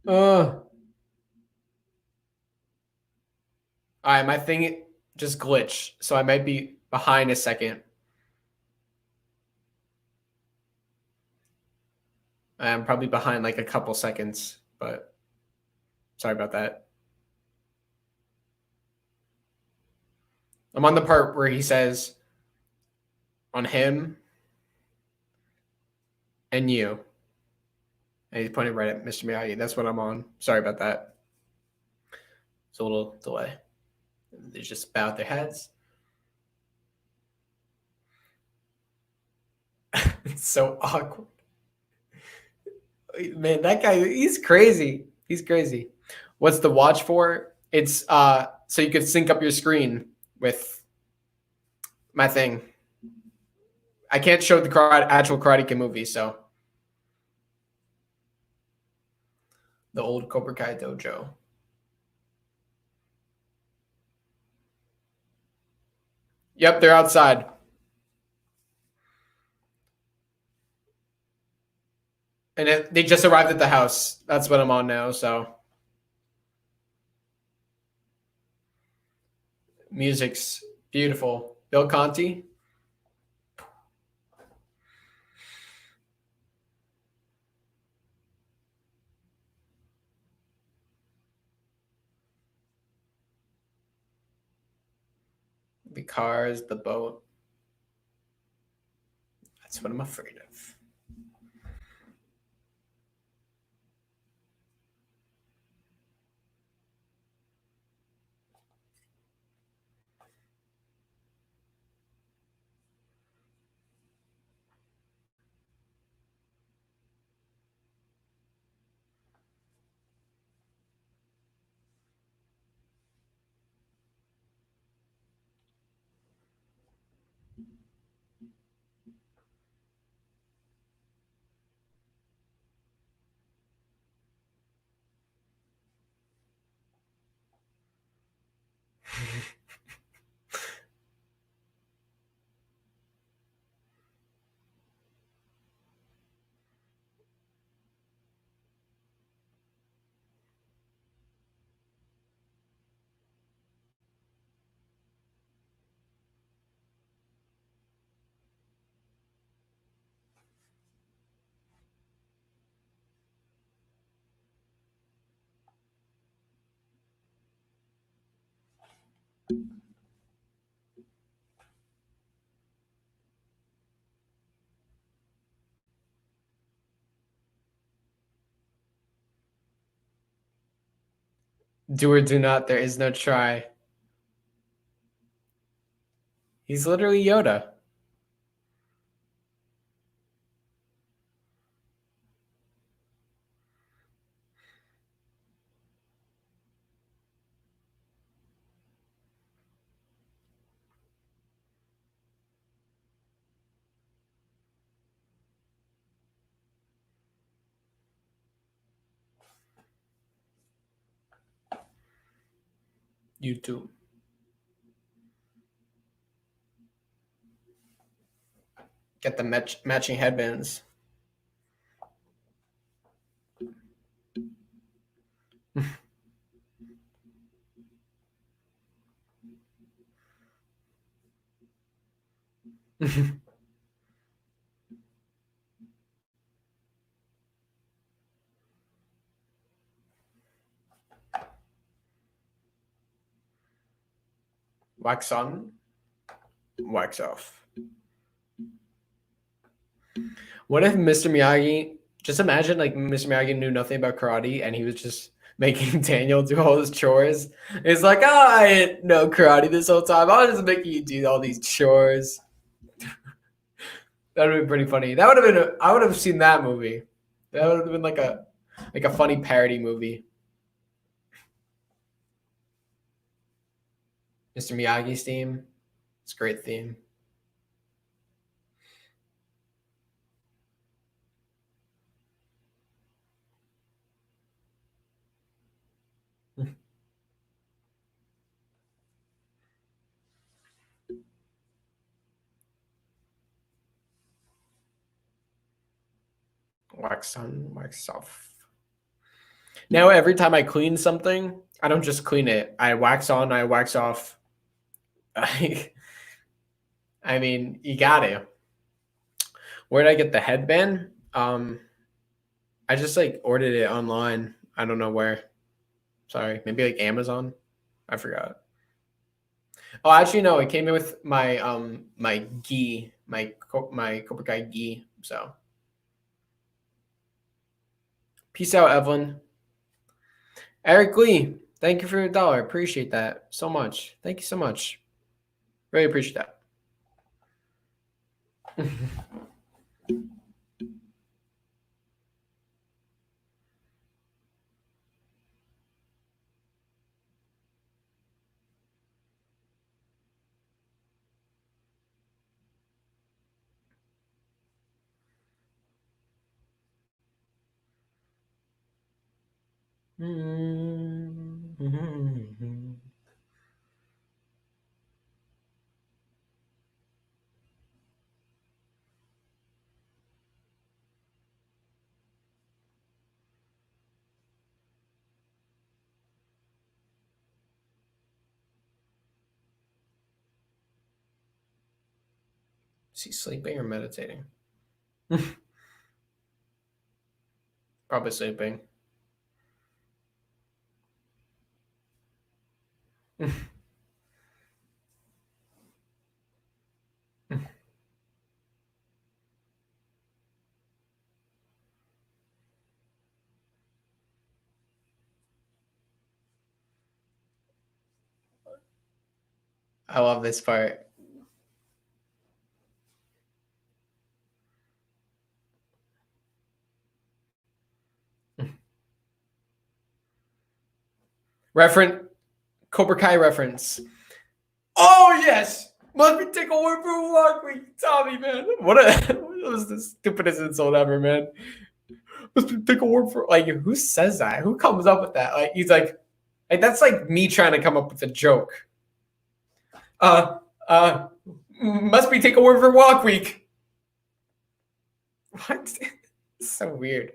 All right, my thing just glitched, so I might be behind a second. I'm probably behind like a couple seconds, but sorry about that. I'm on the part where he says, on him and you. And he's pointing right at Mr. Miyagi. That's what I'm on. Sorry about that. It's a little delay. They just bow their heads. It's so awkward. Man, that guy, he's crazy. He's crazy. What's the watch for? It's so you could sync up your screen with my thing. I can't show the actual Karate Kid movie, so the old Cobra Kai dojo. Yep, they're outside. And they just arrived at the house. That's what I'm on now, so. Music's beautiful. Bill Conti. The cars, the boat. That's what I'm afraid of. Do or do not, there is no try. He's literally Yoda. YouTube. Get the matching headbands. Wax on, wax off. What if Mr. Miyagi, just imagine like Mr. Miyagi knew nothing about karate and he was just making Daniel do all his chores. It's like, oh, I didn't know karate this whole time. I was just making you do all these chores. That would have been pretty funny. That would have been, I would have seen that movie. That would have been like a funny parody movie. Mr. Miyagi's theme. It's a great theme. Wax on, wax off. Now, every time I clean something, I don't just clean it. I wax on, I wax off. I mean, you got to. Where did I get the headband? I just like ordered it online. I don't know where. Sorry, maybe like Amazon. I forgot. Oh, actually, no. It came in with my my gi, my Cobra Kai gi. So, peace out, Evelyn. Eric Lee, thank you for $1. Appreciate that so much. Thank you so much. Really appreciate that. Is he sleeping or meditating? Probably sleeping. I love this part. Reference Cobra Kai reference. Oh yes, must be take a word for a walk, Tommy, man. What was the stupidest insult ever, man? Must be take a word for like who says that? Who comes up with that? Like he's like that's like me trying to come up with a joke. Must be take a word for walk week. What? It's so weird.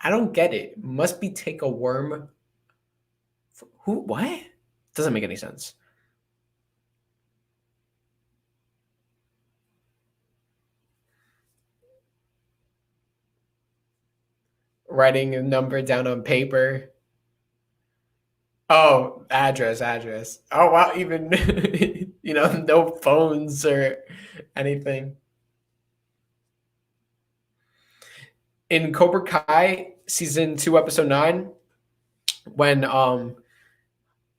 I don't get it. Must be take a worm. Who? What? Doesn't make any sense. Writing a number down on paper. Oh, address. Oh wow, even no phones or anything. In Cobra Kai season 2, episode 9, when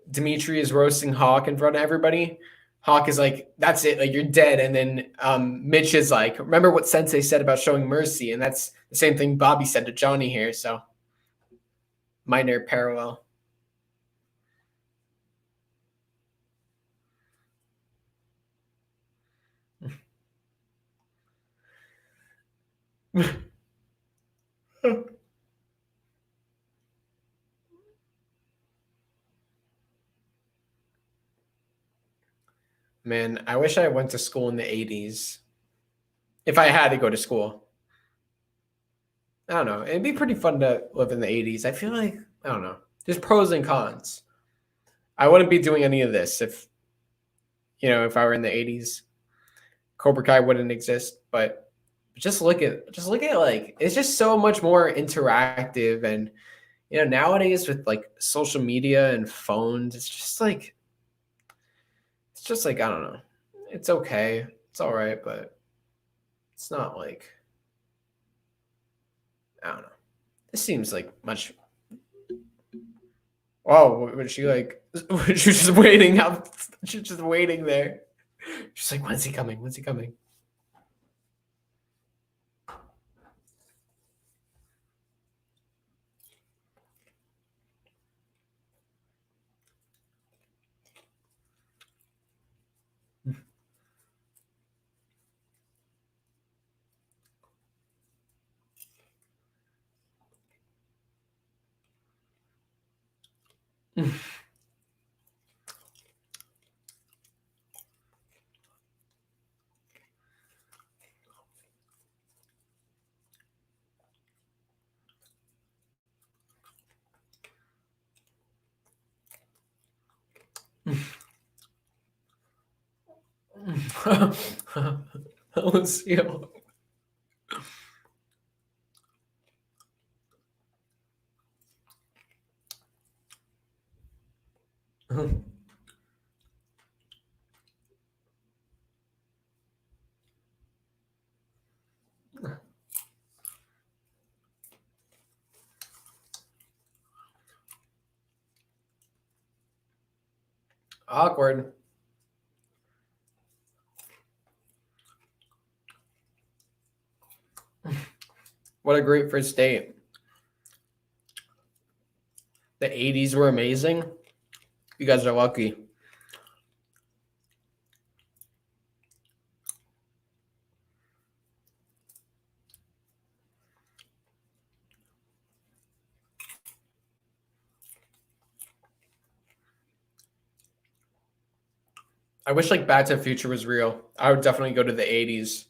Dimitri is roasting Hawk in front of everybody, Hawk is like, "That's it, like you're dead." And then Mitch is like, "Remember what Sensei said about showing mercy?" And that's the same thing Bobby said to Johnny here. So minor parallel. Man, I wish I went to school in the 80s. If I had to go to school. I don't know. It'd be pretty fun to live in the 80s. I feel like, I don't know. There's pros and cons. I wouldn't be doing any of this if I were in the 80s. Cobra Kai wouldn't exist, but just look at like it's just so much more interactive, and nowadays with like social media and phones, it's just like I don't know. It's okay. It's all right, but it's not like, I don't know. This seems like much. Oh, was she like? She was just waiting up. She's just waiting there. She's like, "When's he coming? When's he coming?" Lucille. Awkward. What a great first date. The 80s were amazing. You guys are lucky. I wish like Back to the Future was real. I would definitely go to the 80s.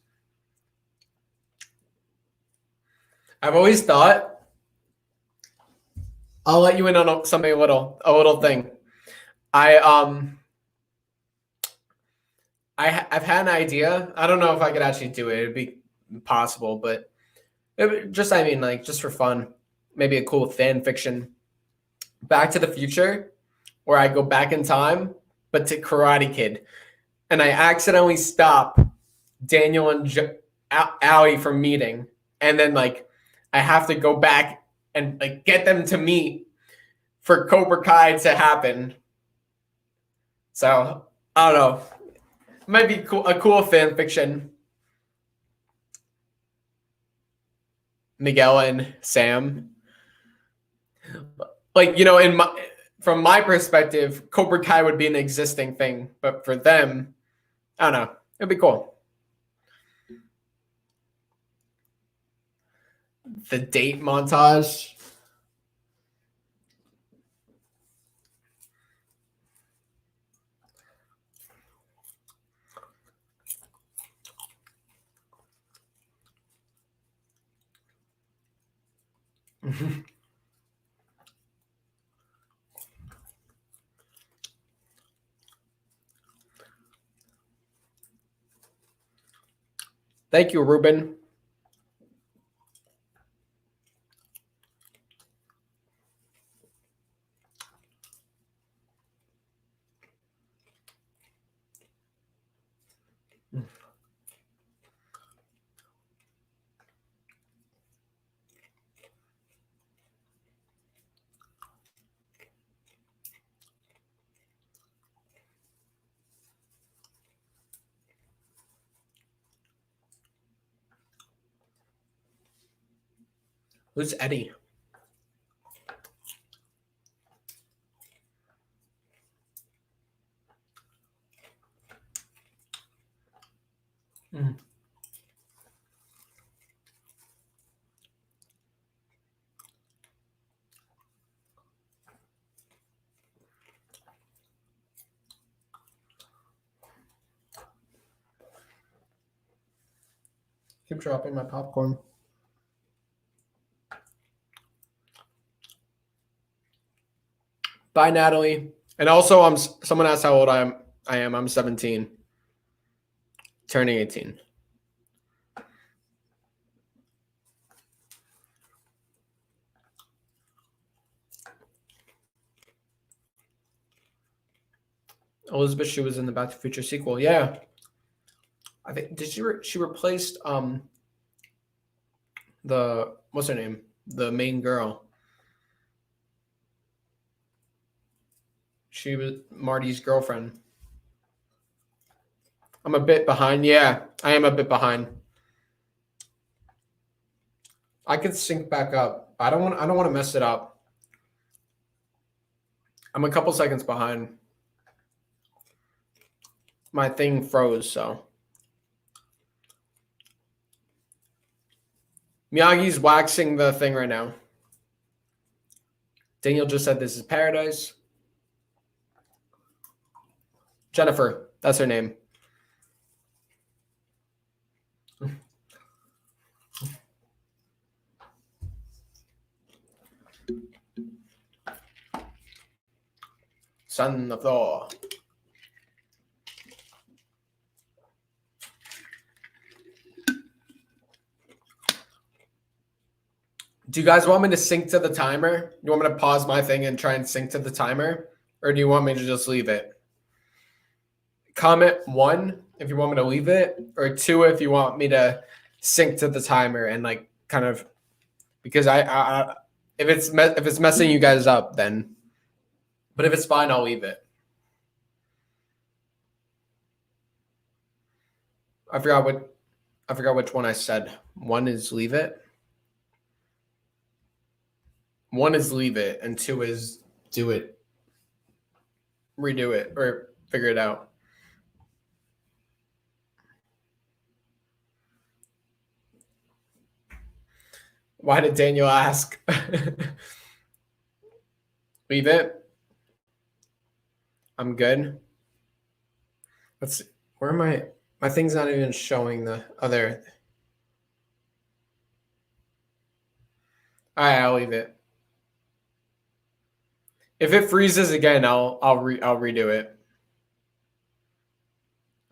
I've always thought, I'll let you in on something a little thing. I've had an idea. I don't know if I could actually do it. It'd be impossible, but just for fun, maybe a cool fan fiction. Back to the Future, where I go back in time, but to Karate Kid, and I accidentally stop Daniel and Allie from meeting, and then like I have to go back and like get them to meet for Cobra Kai to happen. So I don't know. It might be cool, a cool fan fiction. Miguel and Sam. Like, from my perspective, Cobra Kai would be an existing thing, but for them, I don't know. It'd be cool. The date montage. Thank you, Ruben. Who's Eddie? Mm. Keep dropping my popcorn. Bye, Natalie. And also, someone asked how old I am. I'm 17, turning 18. Elizabeth Shue was in the Back to the Future sequel. Yeah, I think she replaced the what's her name, the main girl. She was Marty's girlfriend. I'm a bit behind. Yeah, I am a bit behind. I could sync back up. I don't want to mess it up. I'm a couple seconds behind. My thing froze, so. Miyagi's waxing the thing right now. Daniel just said this is paradise. Jennifer, that's her name. Son of Thor. Do you guys want me to sync to the timer? You want me to pause my thing and try and sync to the timer? Or do you want me to just leave it? Comment 1 if you want me to leave it, or 2 if you want me to sync to the timer and like kind of, because if it's messing you guys up, then, but if it's fine, I'll leave it. I forgot which one I said. 1 is leave it. 1 is leave it, and 2 is do it, redo it, or figure it out. Why did Daniel ask? Leave it. I'm good. Let's see. Where am I? My thing's not even showing the other. All right, I'll leave it. If it freezes again, I'll redo it.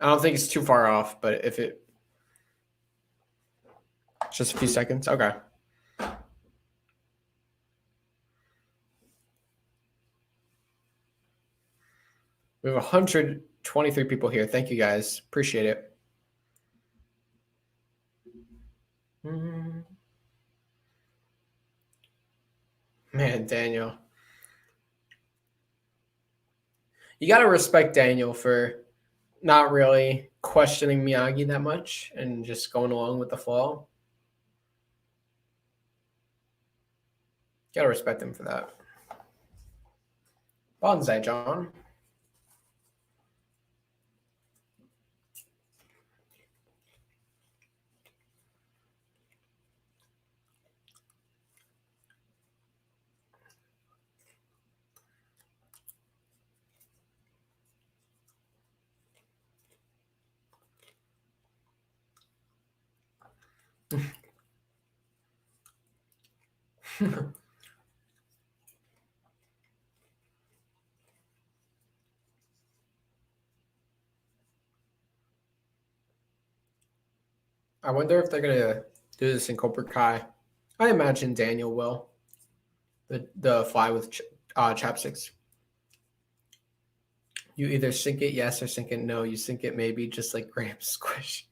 I don't think it's too far off, but if it just a few seconds, okay. We have 123 people here. Thank you guys. Appreciate it. Man, Daniel. You got to respect Daniel for not really questioning Miyagi that much and just going along with the flow. Got to respect him for that. Bonsai, John. I wonder if they're going to do this in Cobra Kai. I imagine Daniel will. The fly with chapsticks. You either sink it yes or sink it no. You sink it maybe, just like Graham Squish.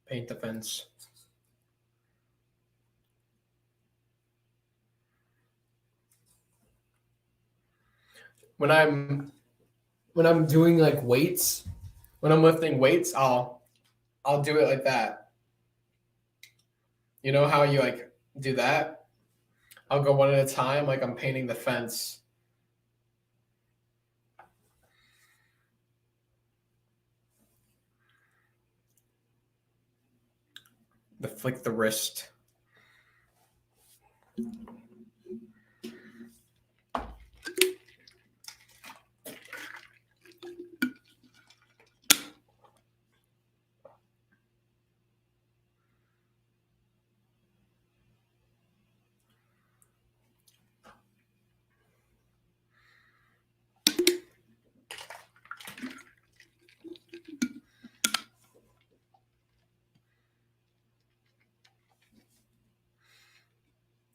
Paint the fence. When I'm doing like weights, when I'm lifting weights, I'll do it like that. You know how you like do that? I'll go one at a time, like I'm painting the fence. Flick the wrist.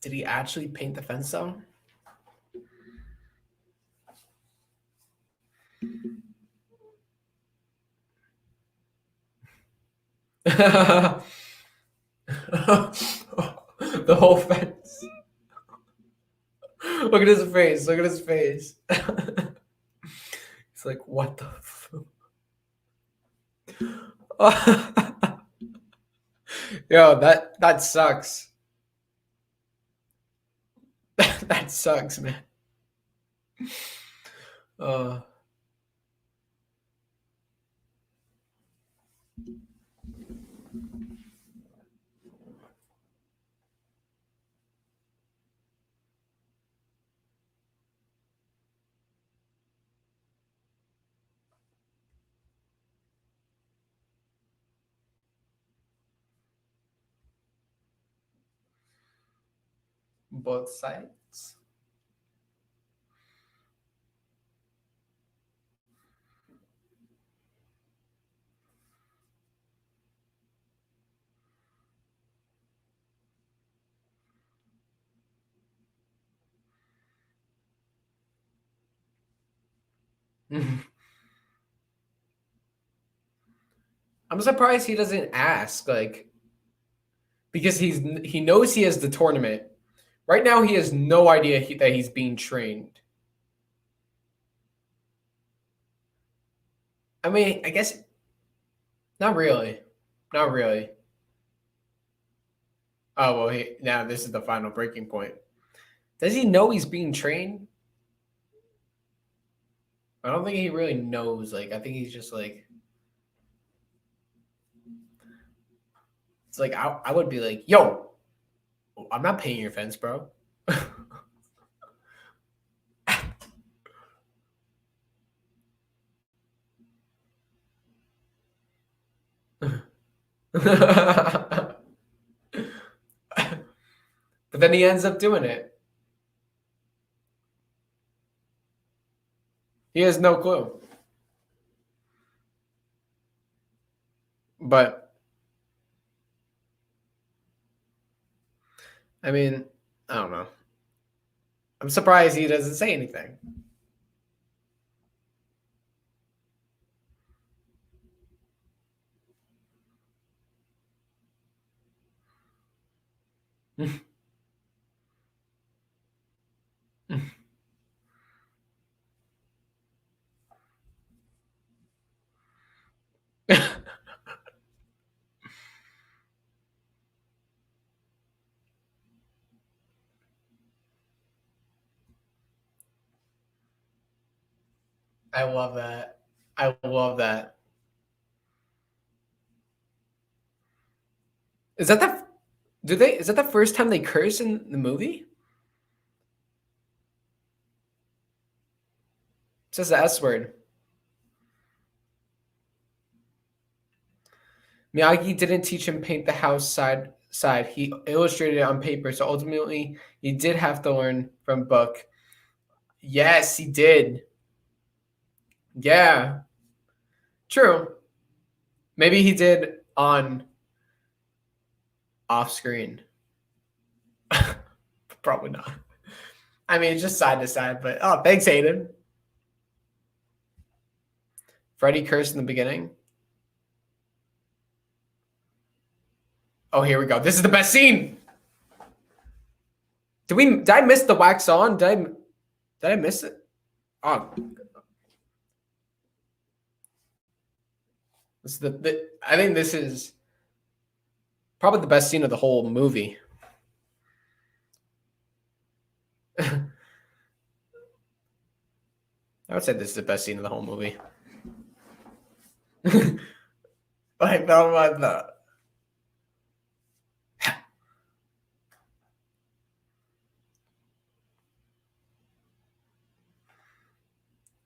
Did he actually paint the fence though? The whole fence. Look at his face. Look at his face. It's like, what the fuck? Yo, that sucks. That sucks, man. Both sides. I'm surprised he doesn't ask, like, because he knows he has the tournament. Right now, he has no idea that he's being trained. I mean, I guess not really. Not really. Oh, well, now this is the final breaking point. Does he know he's being trained? I don't think he really knows. Like, I think he's just like, it's like, I would be like, yo, I'm not paying your fence, bro. But then he ends up doing it. He has no clue. But I mean, I don't know. I'm surprised he doesn't say anything. I love that. I love that. Is that is that the first time they curse in the movie? It says the S word. Miyagi didn't teach him paint the house side. He illustrated it on paper, so ultimately he did have to learn from book. Yes, he did. Yeah, true. Maybe he did on off screen. Probably not. I mean, just side to side, but oh, thanks, Hayden. Freddy cursed in the beginning. Oh, here we go. This is the best scene. Did I miss the wax on? Did I miss it? Oh, this is I think this is probably the best scene of the whole movie. I would say this is the best scene of the whole movie. Like, oh my god.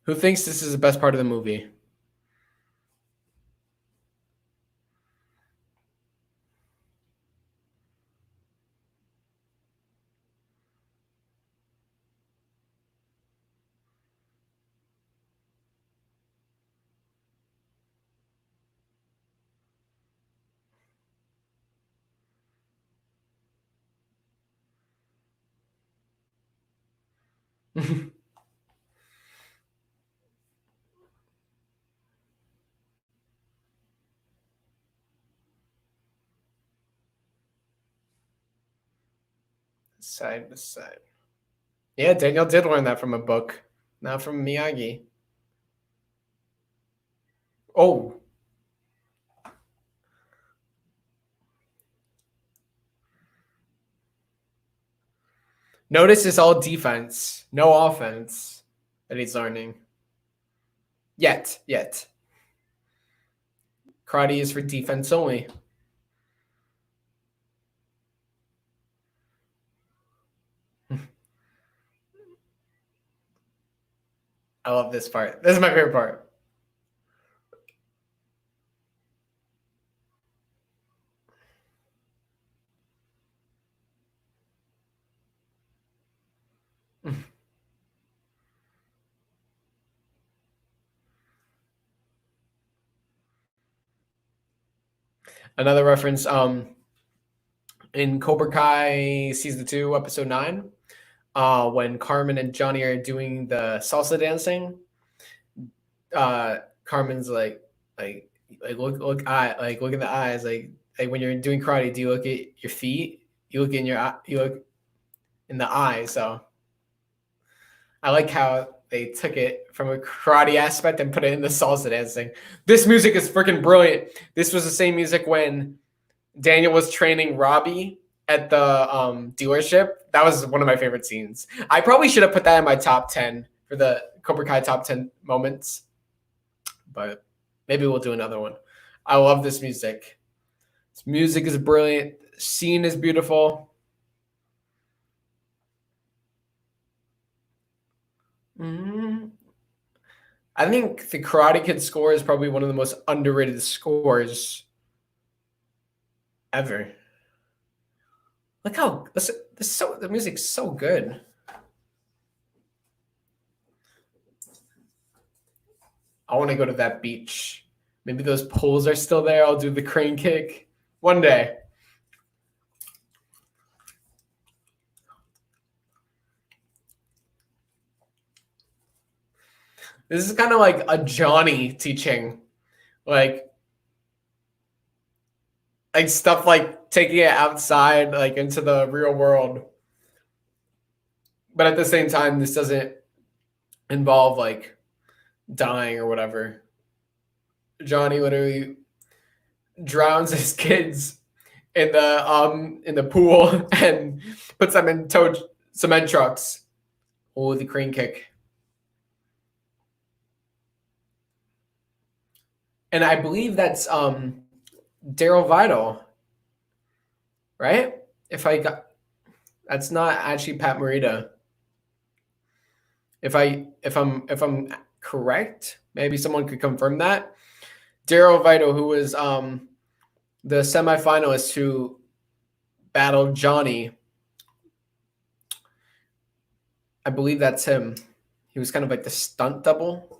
Who thinks this is the best part of the movie? Side to side. Yeah, Daniel did learn that from a book, not from Miyagi. Oh. Notice it's all defense, no offense that he's learning. Yet. Karate is for defense only. I love this part. This is my favorite part. Another reference in Cobra Kai season 2, episode 9, when Carmen and Johnny are doing the salsa dancing. Carmen's like look at the eyes, like when you're doing karate, do you look at your feet? You look in you look in the eye. So I like how they took it from a karate aspect and put it in the salsa dancing. This music is freaking brilliant. This was the same music when Daniel was training Robbie at the dealership. That was one of my favorite scenes. I probably should have put that in my top 10 for the Cobra Kai top 10 moments, but maybe we'll do another one. I love this music. This music is brilliant. The scene is beautiful. I think the Karate Kid score is probably one of the most underrated scores ever. Look how the music's so good. I want to go to that beach. Maybe those poles are still there. I'll do the crane kick one day. This is kind of like a Johnny teaching, like stuff like taking it outside, like into the real world. But at the same time, this doesn't involve like dying or whatever. Johnny literally drowns his kids in the pool and puts them in towed cement trucks. Oh, the crane kick. And I believe that's Daryl Vidal, right? If I got, that's not actually Pat Morita. If I'm correct, maybe someone could confirm that. Daryl Vidal, who was the semifinalist who battled Johnny, I believe that's him. He was kind of like the stunt double.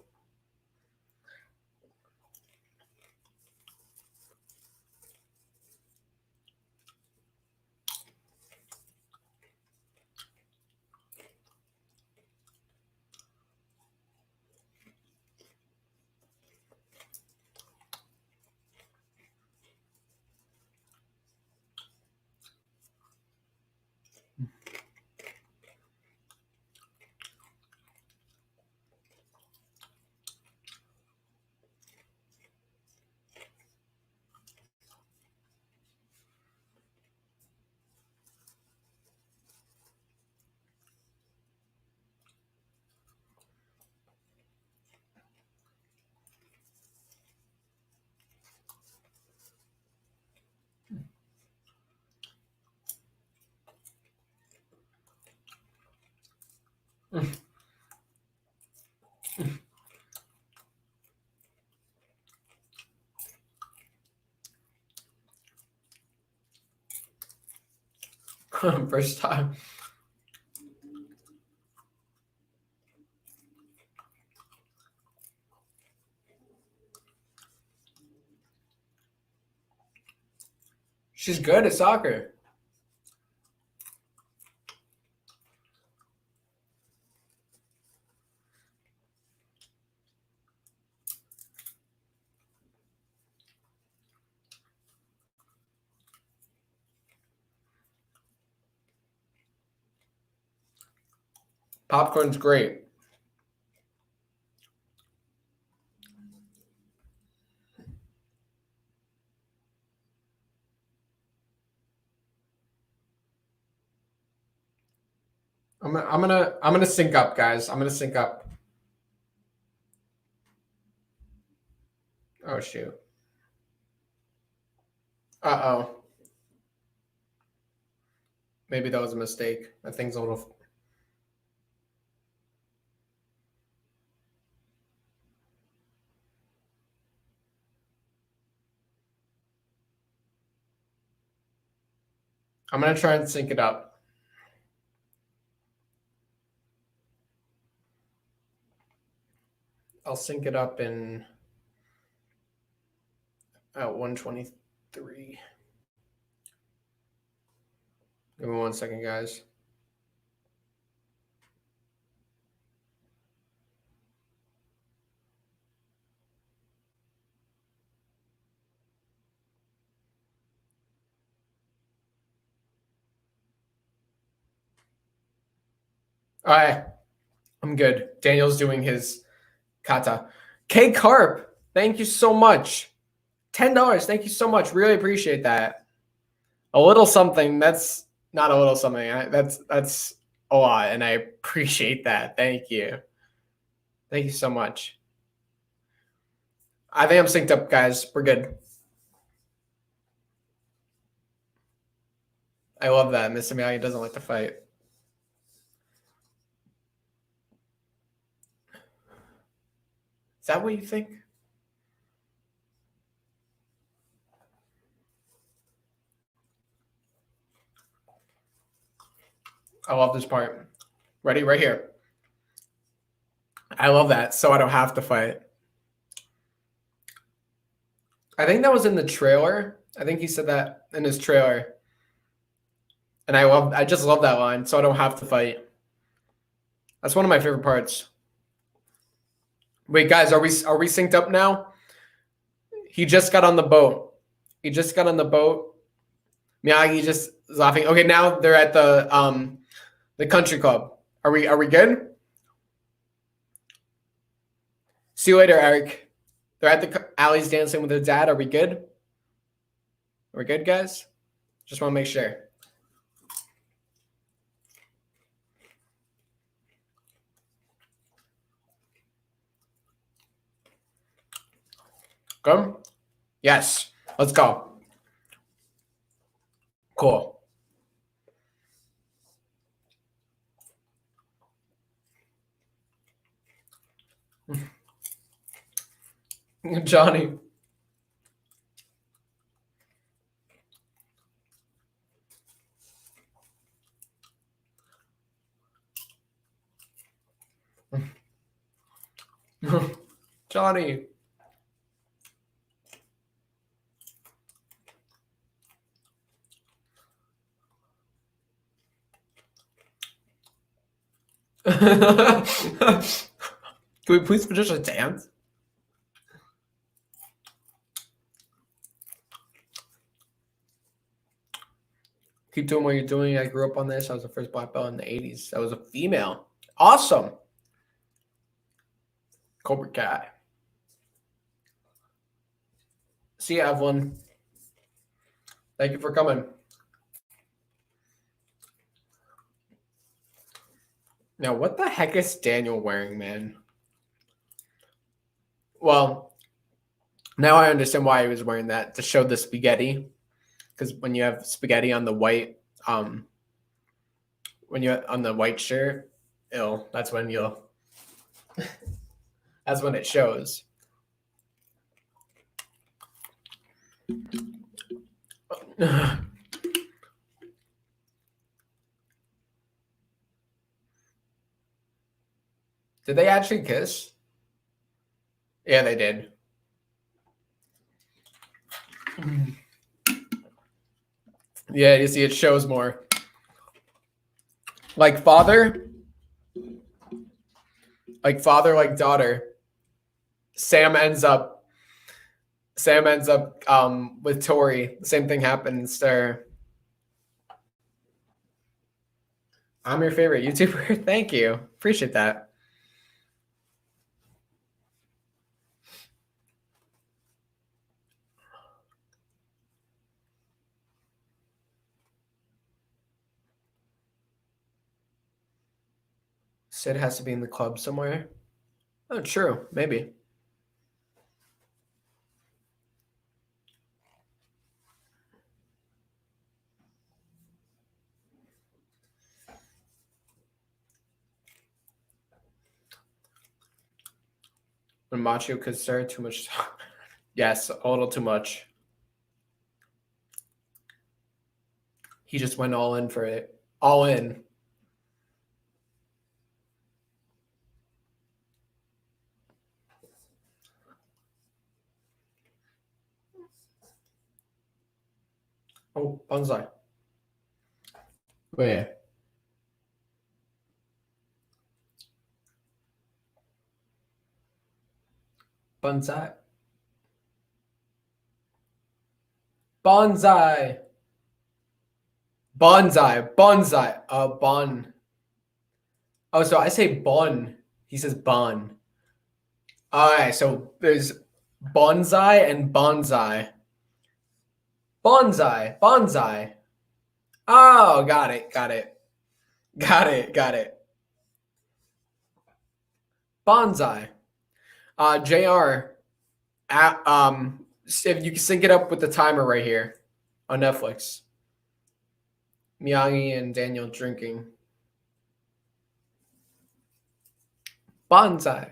First time. She's good at soccer. Popcorn's great. I'm gonna sync up, guys. I'm gonna sync up. Oh shoot. Uh-oh. Maybe that was a mistake. That thing's a little. I'm gonna try and sync it up. I'll sync it up in at 123. Give me 1 second, guys. All right. I'm good. Daniel's doing his kata. K Carp, thank you so much. $10. Thank you so much. Really appreciate that. A little something. That's not a little something. That's a lot, and I appreciate that. Thank you. Thank you so much. I think I'm synced up, guys. We're good. I love that. Mr. Miyagi doesn't like to fight. Is that what you think? I love this part. Ready? Right here. I love that. So I don't have to fight. I think that was in the trailer. I think he said that in his trailer. And I just love that line. So I don't have to fight. That's one of my favorite parts. Wait, guys, are we synced up now? He just got on the boat. He just got on the boat. Miyagi just is laughing. Okay, now they're at the country club. Are we good? See you later, Eric. They're at the alleys dancing with their dad. Are we good? Are we good, guys? Just want to make sure. Good? Yes. Let's go. Cool. Johnny. Johnny. Can we please finish a dance? Keep doing what you're doing. I grew up on this. I was the first black belt in the 80s. I was a female. Awesome. Cobra Kai. See you, Evelyn. Thank you for coming. Now, what the heck is Daniel wearing, man? Well, now I understand why he was wearing that, to show the spaghetti. Because when you have spaghetti on the white, when you're on the white shirt, that's when you'll, that's when it shows. Did they actually kiss? Yeah, they did. Yeah, you see, it shows more. Like father, like daughter. Sam ends up with Tori. The same thing happens there. I'm your favorite YouTuber. Thank you. Appreciate that. Sid has to be in the club somewhere. Oh, true. Maybe. When Macho could start too much. Yes, a little too much. He just went all in for it. All in. Oh, bonsai. Where? Bonsai. Bonsai. Bonsai. Bonsai. Bon. Oh, so I say bon. He says bon. All right, so there's bonsai and bonsai. Bonsai. Bonsai. Oh, got it. Got it. Got it. Got it. Bonsai. JR. If you can sync it up with the timer right here on Netflix. Miyagi and Daniel drinking. Bonsai.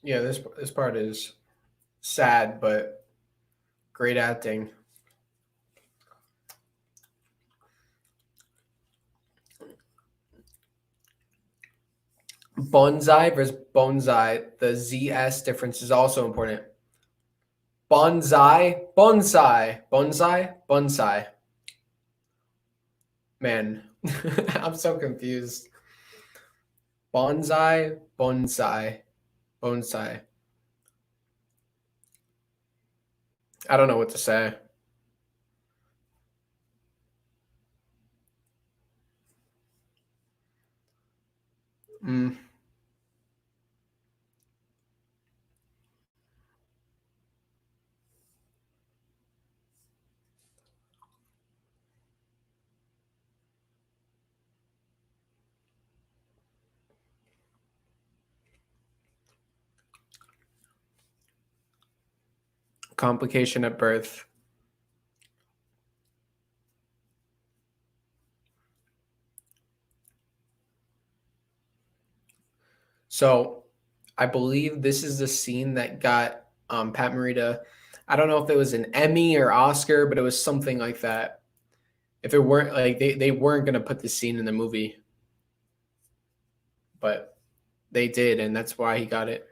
Yeah, this part is sad, but great acting. Bonsai versus bonsai. The ZS difference is also important. Bonsai, bonsai, bonsai, bonsai. Man, I'm so confused. Bonsai, bonsai, bonsai. I don't know what to say. Mm. Complication at birth. So I believe this is the scene that got Pat Morita. I don't know if it was an Emmy or Oscar, but it was something like that. If it weren't like they weren't gonna put this scene in the movie, but they did, and that's why he got it.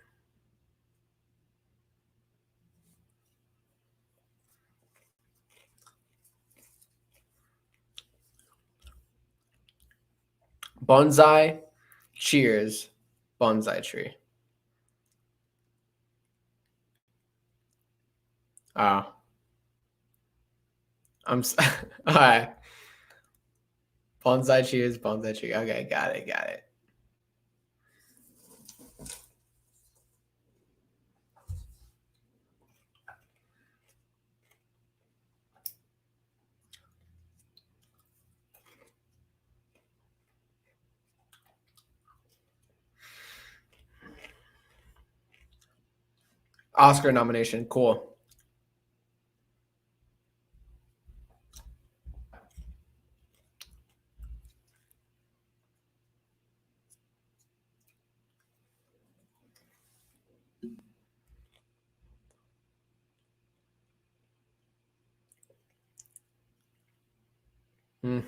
Bonsai, cheers, bonsai tree. Oh, all right. Bonsai cheers, bonsai tree. Okay, got it, got it. Oscar nomination, cool. Hmm.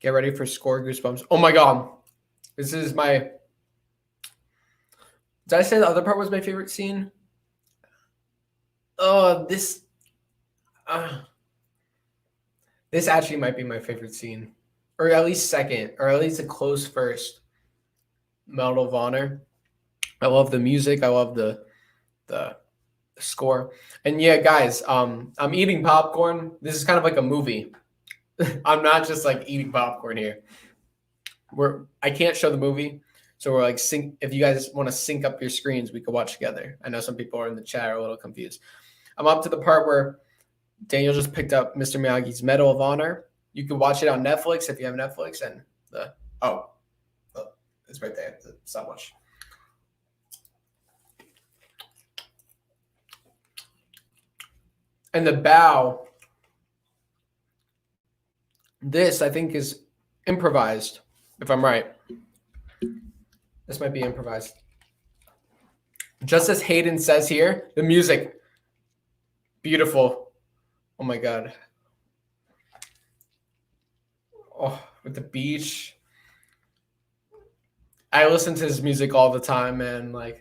Get ready for score goosebumps. Oh my god. This is my. Did I say the other part was my favorite scene? Oh, this. This actually might be my favorite scene, or at least second, or at least a close first. Medal of Honor. I love the music. I love the score. And yeah, guys, I'm eating popcorn. This is kind of like a movie. I'm not just like eating popcorn here. I can't show the movie, so we're like if you guys want to sync up your screens, we could watch together. I know some people are in the chat are a little confused. I'm up to the part where Daniel just picked up Mr. Miyagi's Medal of Honor. You can watch it on Netflix if you have Netflix, and it's right there. The stopwatch. And the bow. This I think is improvised, if I'm right. This might be improvised. Just as Hayden says here, the music, beautiful. Oh my god. Oh, with the beach. I listen to his music all the time, man. Like,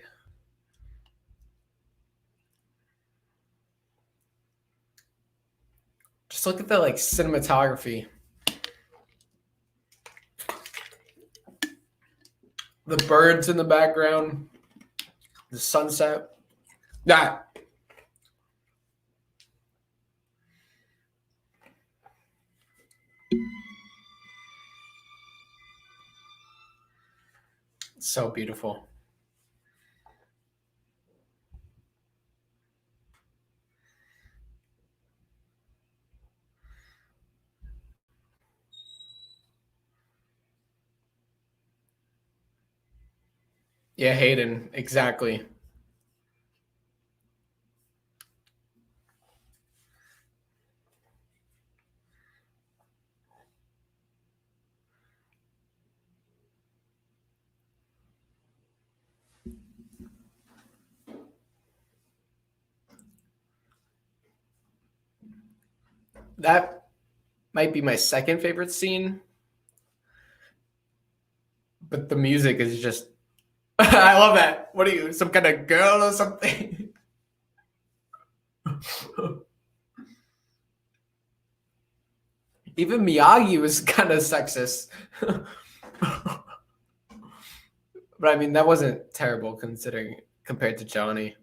just look at the like cinematography. The birds in the background, the sunset. That. So beautiful. Yeah, Hayden, exactly. That might be my second favorite scene. But the music is just I love that. What are you, some kind of girl or something? Even Miyagi was kind of sexist. But I mean, that wasn't terrible considering compared to Johnny.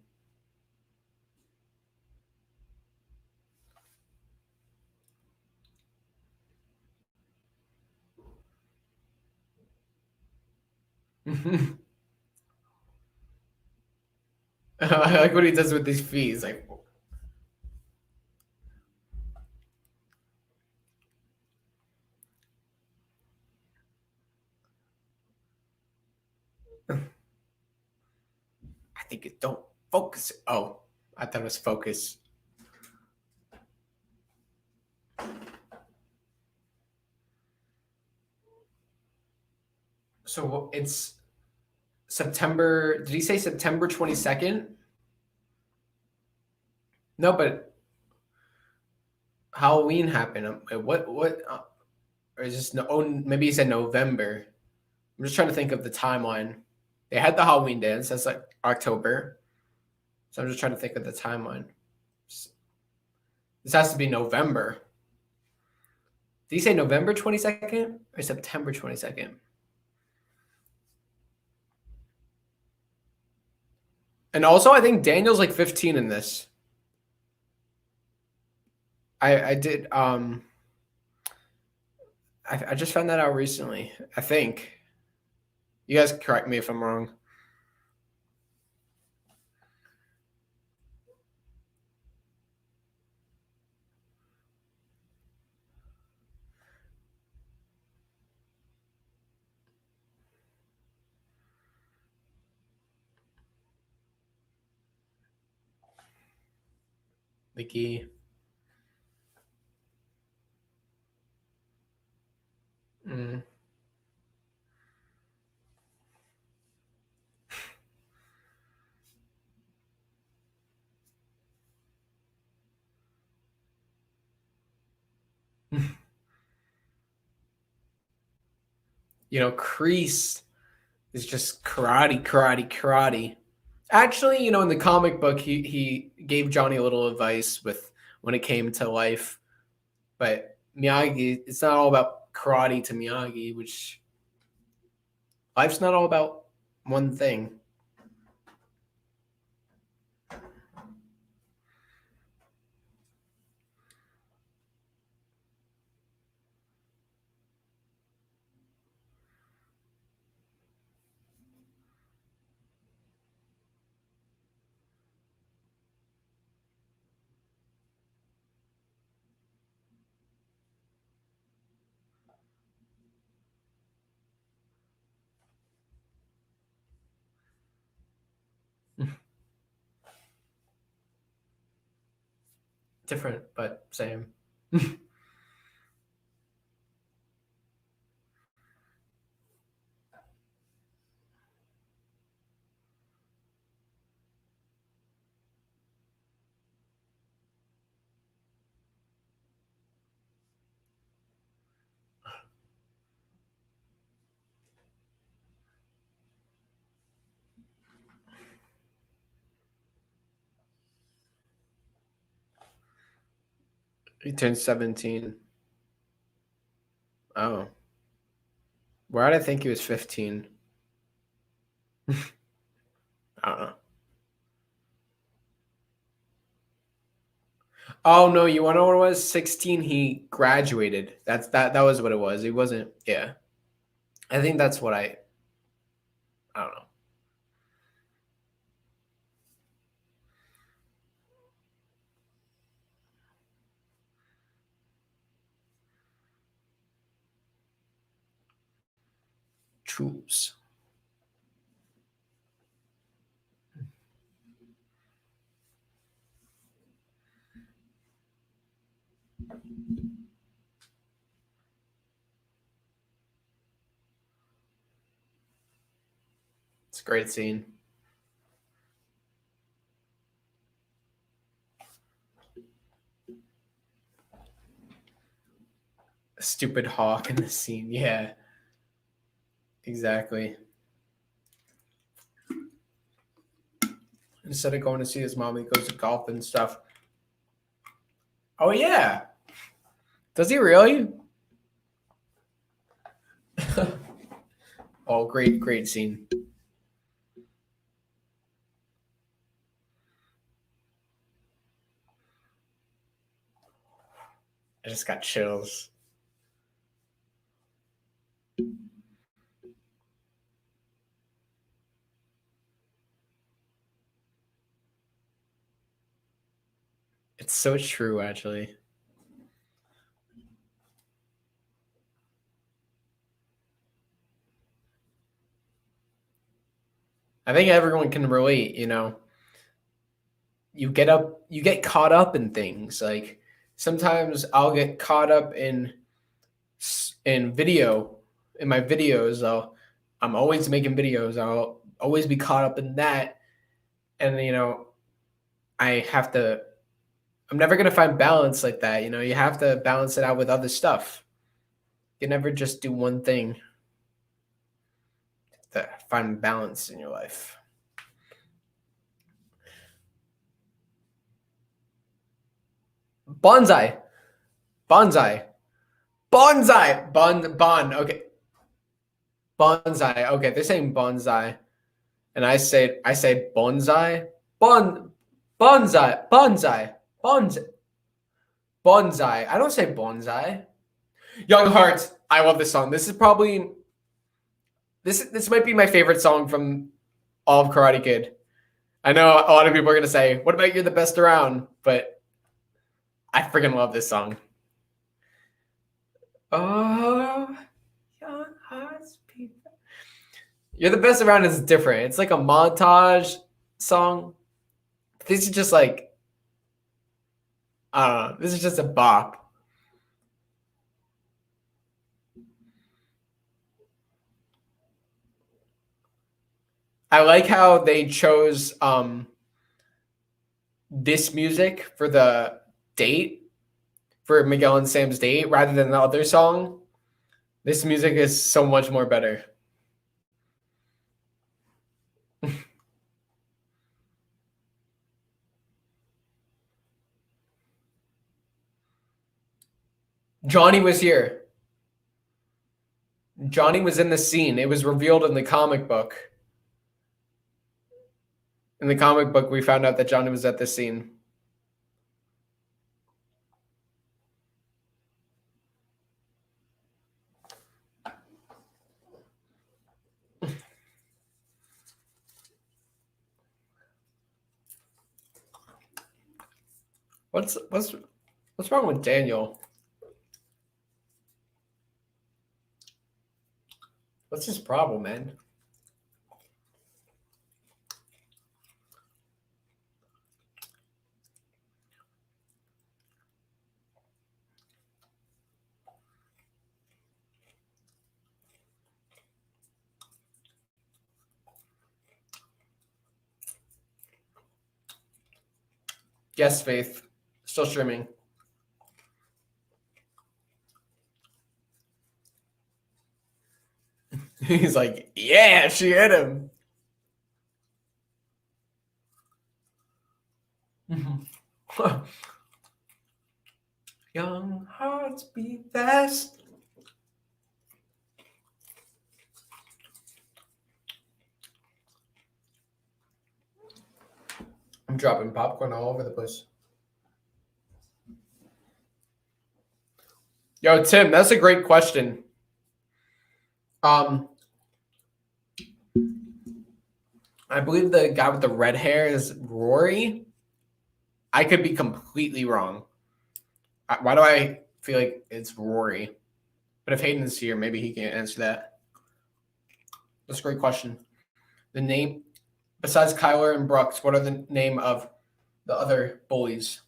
I like what he does with these feet. He's like, I think it don't focus. Oh, I thought it was focus. So it's September. Did he say September 22nd? No, but Halloween happened. What? Or is this no? Oh, maybe he said November. I'm just trying to think of the timeline. They had the Halloween dance. That's like October. So I'm just trying to think of the timeline. This has to be November. Did he say November 22nd or September 22nd? And also, I think Daniel's like 15 in this. I did. I just found that out recently. I think. You guys correct me if I'm wrong. The key. Mm. You know, KREESE is just karate, karate, karate. Actually, you know, in the comic book, he gave Johnny a little advice with when it came to life. But Miyagi, it's not all about karate to Miyagi, which life's not all about one thing. Different, but same. 17. Oh. Why did I think he was 15? I don't know. Oh no, you wanna know what it was? 16, he graduated. That was what it was. He wasn't, yeah. I think that's what I don't know. Choose. It's a great scene. A stupid hawk in the scene. Yeah. Exactly. Instead of going to see his mom, he goes to golf and stuff. Oh yeah. Does he really? Oh, great scene. I just got chills. It's so true, actually. I think everyone can relate, you know. You get caught up in things. Like sometimes I'll get caught up in video, in my videos. I'm always making videos. I'll always be caught up in that. And, you know, I'm never going to find balance like that. You know, you have to balance it out with other stuff. You can never just do one thing to find balance in your life. Bonsai. Bonsai. Bonsai. Okay. Bonsai. Okay, they're saying bonsai. And I say bonsai. Bonsai. Bonsai. Bonsai. I don't say bonsai. Young Hearts. I love this song. This is probably this might be my favorite song from all of Karate Kid. I know a lot of people are gonna say, "What about You're the Best Around?" But I freaking love this song. Oh, young hearts beat. You're the Best Around is different. It's like a montage song. This is just like, I don't know. This is just a bop. I like how they chose this music for the date, for Miguel and Sam's date, rather than the other song. This music is so much more better. Johnny was here. Johnny was in the scene. It was revealed in the comic book. In the comic book, we found out that Johnny was at this scene. What's wrong with Daniel? What's his problem, man? Yes, Faith. Still streaming. He's like, yeah, she hit him. Young hearts beat fast. I'm dropping popcorn all over the place. Yo, Tim, that's a great question. I believe the guy with the red hair is Rory. I could be completely wrong. Why do I feel like it's Rory? But if Hayden's here, maybe he can answer that. That's a great question. The name, besides Kyler and Brooks, what are the name of the other bullies?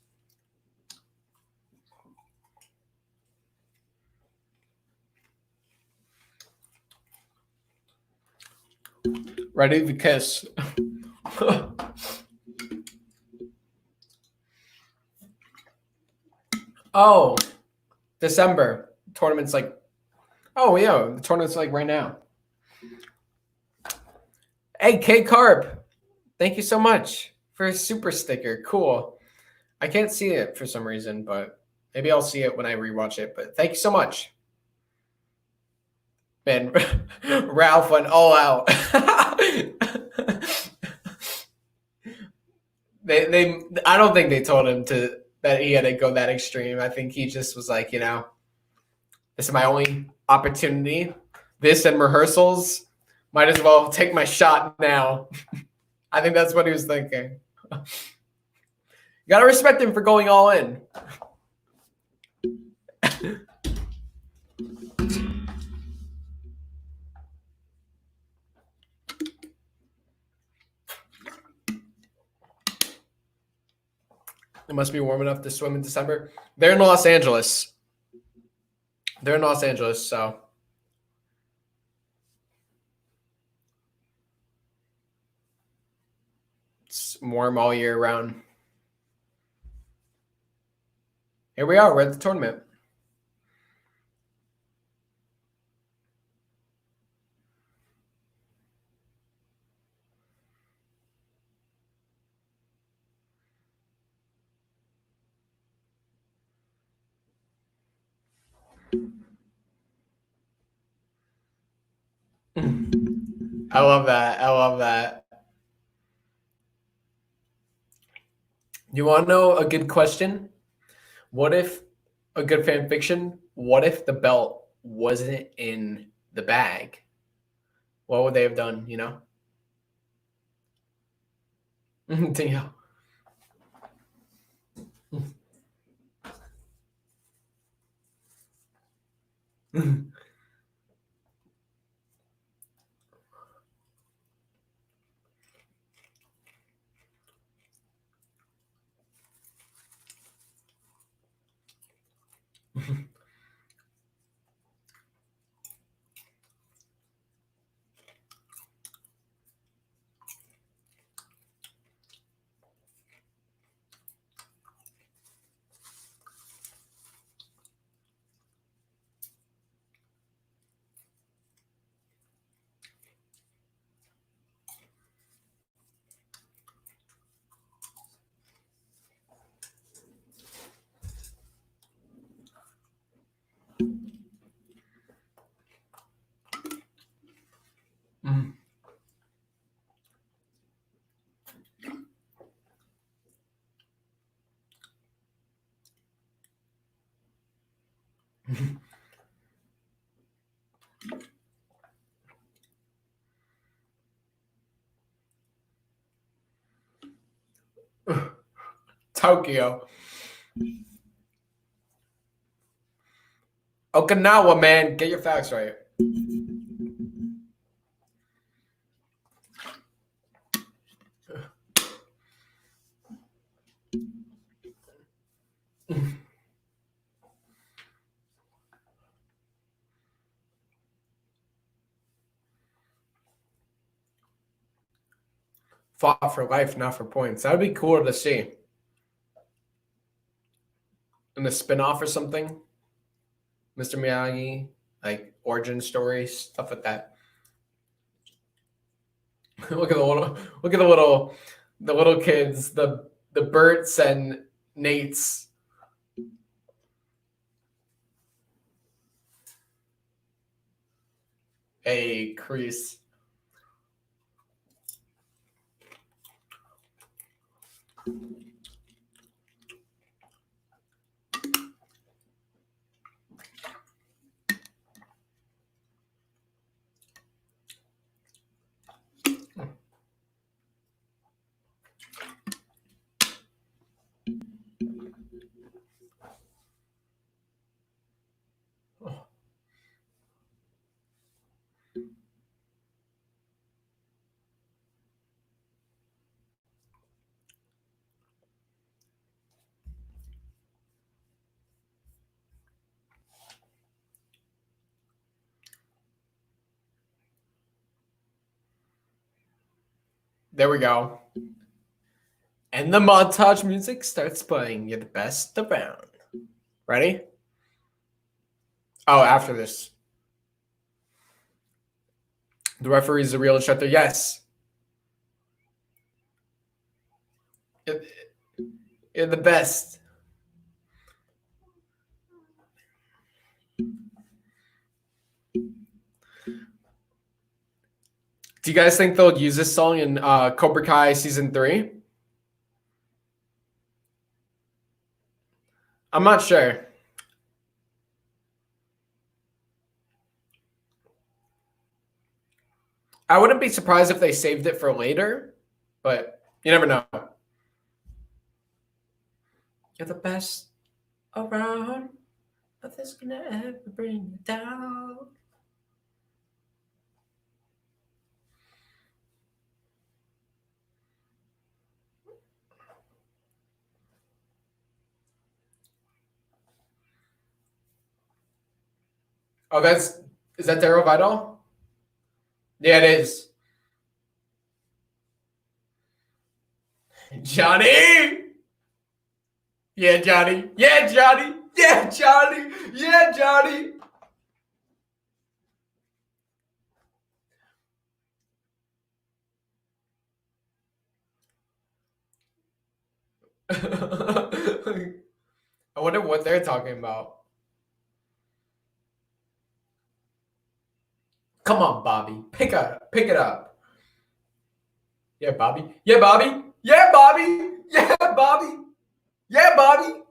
Ready to kiss. Oh, December. Tournament's like, oh, yeah, the tournament's like right now. Hey, K Carp. Thank you so much for a super sticker. Cool. I can't see it for some reason, but maybe I'll see it when I rewatch it. But thank you so much. Man, Ralph went all out. I don't think they told him that he had to go that extreme. I think he just was like, you know, this is my only opportunity. This and rehearsals, might as well take my shot now. I think that's what he was thinking. gotta respect him for going all in. It must be warm enough to swim in December. They're in Los Angeles. They're in Los Angeles, so. It's warm all year round. Here we are. We're at the tournament. I love that. I love that. You want to know a good question? What if a good fan fiction? What if the belt wasn't in the bag? What would they have done? You know? Danielle. Tokyo. Okinawa, man. Get your facts right. Fought for life, not for points. That would be cool to see. In a spin-off or something. Mr. Miyagi, like origin stories, stuff like that. Look at the little kids, the Berts and Nates. Hey, KREESE. There we go. And the montage music starts playing. You're the best around. Ready? Oh, after this. The referee is the real instructor. Yes. You're the best. Do you guys think they'll use this song in Cobra Kai season 3? I'm not sure. I wouldn't be surprised if they saved it for later, but you never know. You're the best around. Nothing's gonna ever bring you down. Oh, is that Daryl Vidal? Yeah, it is. Johnny! Yeah, Johnny. Yeah, Johnny. Yeah, Johnny. Yeah, Johnny. I wonder what they're talking about. Come on, Bobby. Pick it up. Yeah, Bobby. Yeah, Bobby. Yeah, Bobby. Yeah, Bobby. Yeah, Bobby.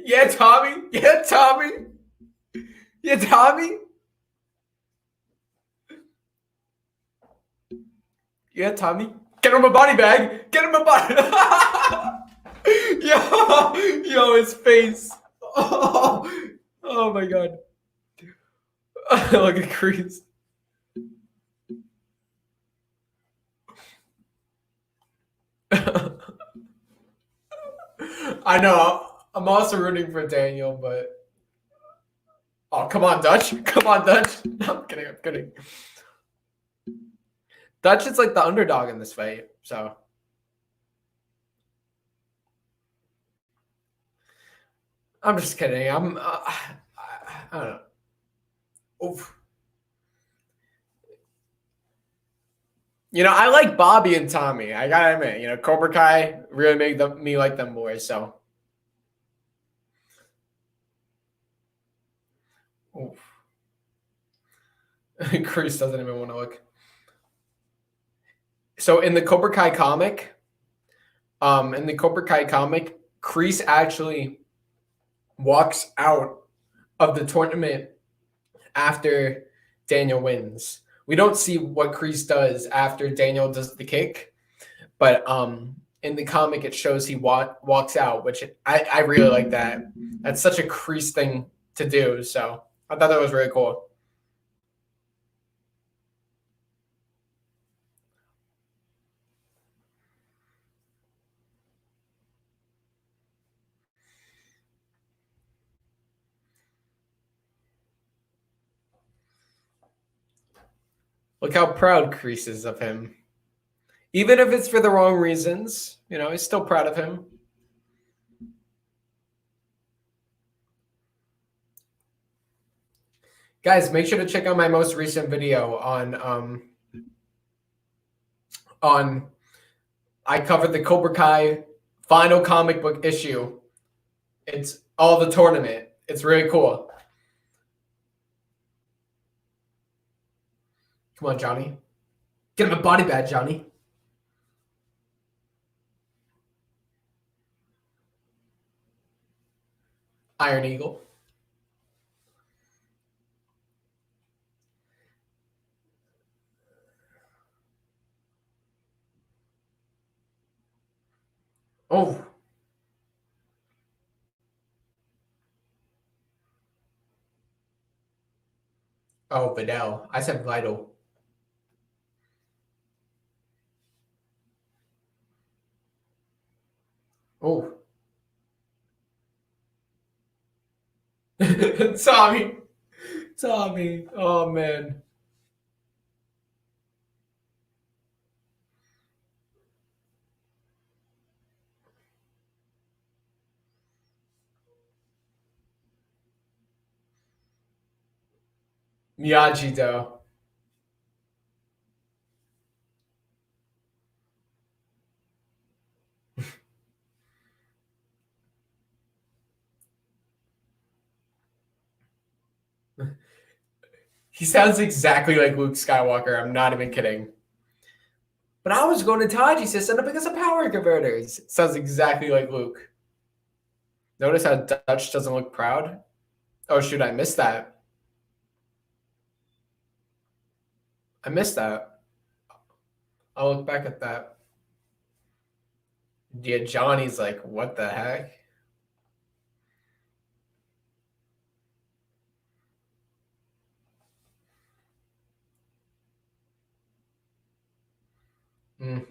Yeah, Tommy. Yeah, Tommy. Yeah, Tommy. Yeah, Tommy. Get him a body bag. Get him a body. Yo, his face. Oh my god. Look at Crease. I know. I'm also rooting for Daniel, but oh, come on, Dutch. Come on, Dutch. No, I'm kidding. I'm kidding. Dutch is like the underdog in this fight, so. I'm just kidding. I don't know. Oof. You know, I like Bobby and Tommy. I gotta admit, you know, Cobra Kai really made me like them boys. So, oof. Chris doesn't even want to look. So in the Cobra Kai comic, Kreese actually walks out of the tournament after Daniel wins. We don't see what Kreese does after Daniel does the kick, but in the comic it shows he walks out, which I really like that. That's such a Kreese thing to do. So I thought that was really cool. Look how proud Kreese is of him. Even if it's for the wrong reasons, you know, he's still proud of him. Guys, make sure to check out my most recent video on I covered the Cobra Kai final comic book issue. It's all the tournament. It's really cool. Come on, Johnny. Get him a body bag, Johnny. Iron Eagle. Oh. Oh, Vidal. I said Vital. Oh. Tommy. Tommy. Oh, man. Miyagi, though. He sounds exactly like Luke Skywalker. I'm not even kidding. But I was going to Taji system because of power converters. Sounds exactly like Luke. Notice how Dutch doesn't look proud? Oh, shoot, I missed that. I missed that. I'll look back at that. Yeah, Johnny's like, what the heck? Mm.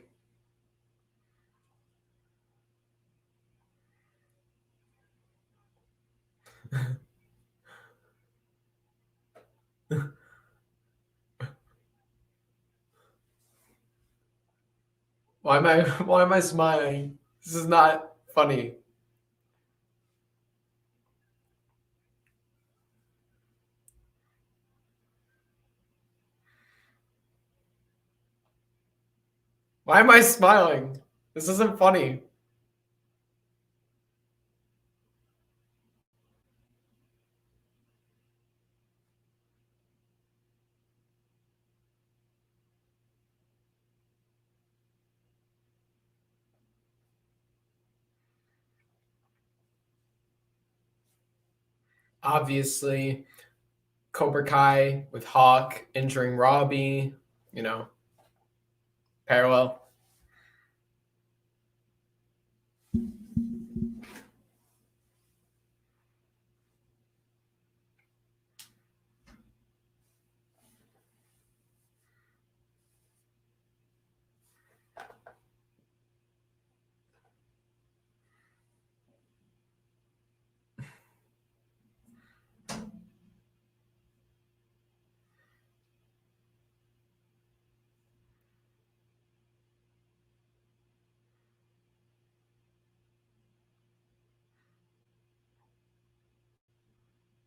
Why am I smiling? This is not funny. Why am I smiling? This isn't funny. Obviously, Cobra Kai with Hawk injuring Robbie, you know, parallel.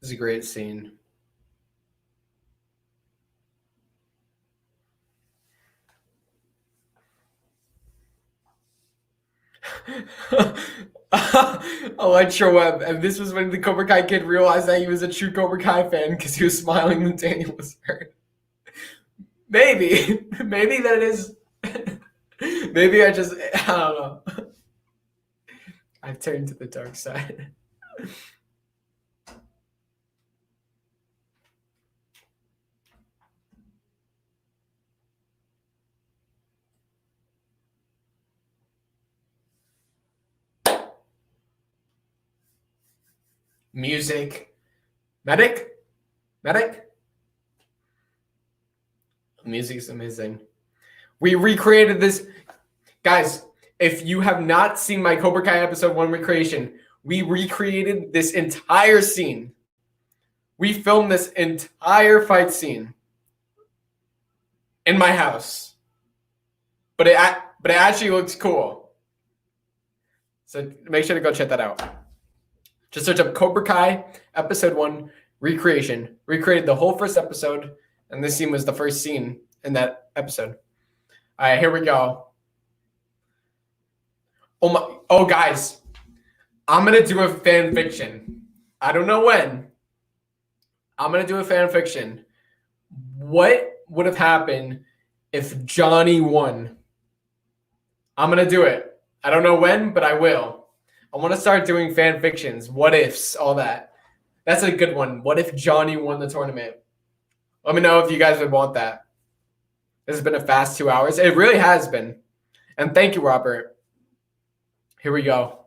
This is a great scene. Electroweb, and this was when the Cobra Kai kid realized that he was a true Cobra Kai fan because he was smiling when Daniel was hurt. Maybe, maybe that is. Maybe I don't know. I've turned to the dark side. Music, medic. Music's amazing. We recreated this, guys. If you have not seen my Cobra Kai episode 1 recreation, we recreated this entire scene. We filmed this entire fight scene in my house, but it actually looks cool. So make sure to go check that out. Just search up Cobra Kai episode 1 recreation. Recreated the whole first episode, and this scene was the first scene in that episode. All right, here we go. Oh, guys, I'm gonna do a fan fiction. I don't know when. I'm gonna do a fan fiction. What would have happened if Johnny won? I'm gonna do it. I don't know when, but I will. I want to start doing fan fictions, what ifs, all that. That's a good one. What if Johnny won the tournament? Let me know if you guys would want that. This has been a fast 2 hours. It really has been. And thank you, Robert. Here we go.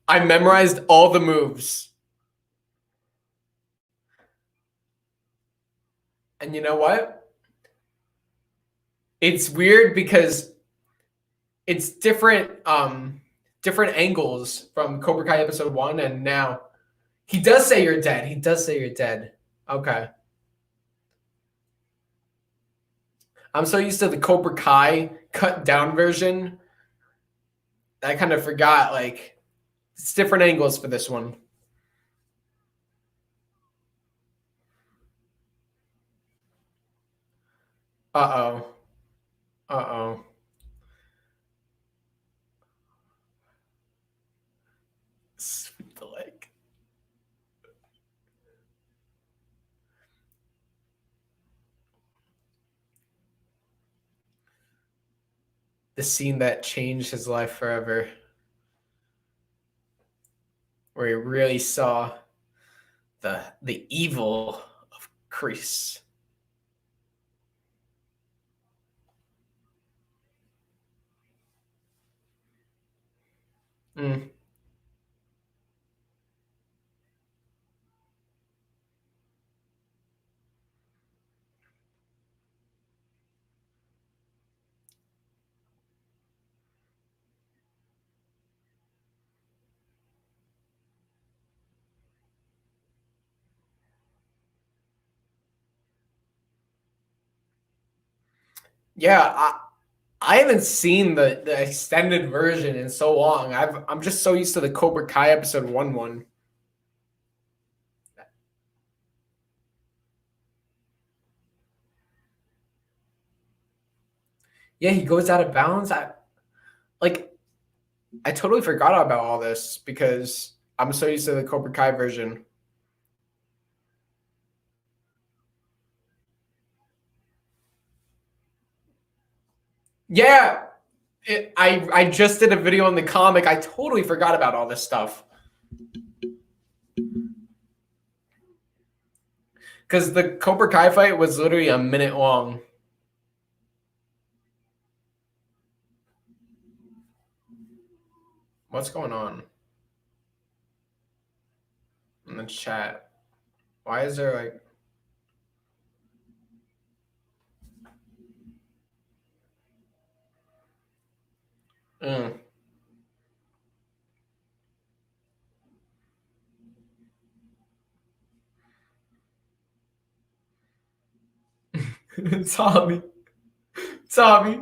I memorized all the moves. And you know what? It's weird because it's different angles from Cobra Kai episode 1 and now. He does say you're dead. He does say you're dead. Okay. I'm so used to the Cobra Kai cut down version. I kind of forgot, like, it's different angles for this one. Uh-oh. Uh-oh. Sweep the leg. The scene that changed his life forever. where he really saw the evil of KREESE. Yeah, I haven't seen the extended version in so long. I'm just so used to the Cobra Kai episode 1. Yeah, he goes out of bounds. I totally forgot about all this because I'm so used to the Cobra Kai version. Yeah, I just did a video on the comic. I totally forgot about all this stuff. Because the Cobra Kai fight was literally a minute long. What's going on in the chat? Why is there like... Tommy.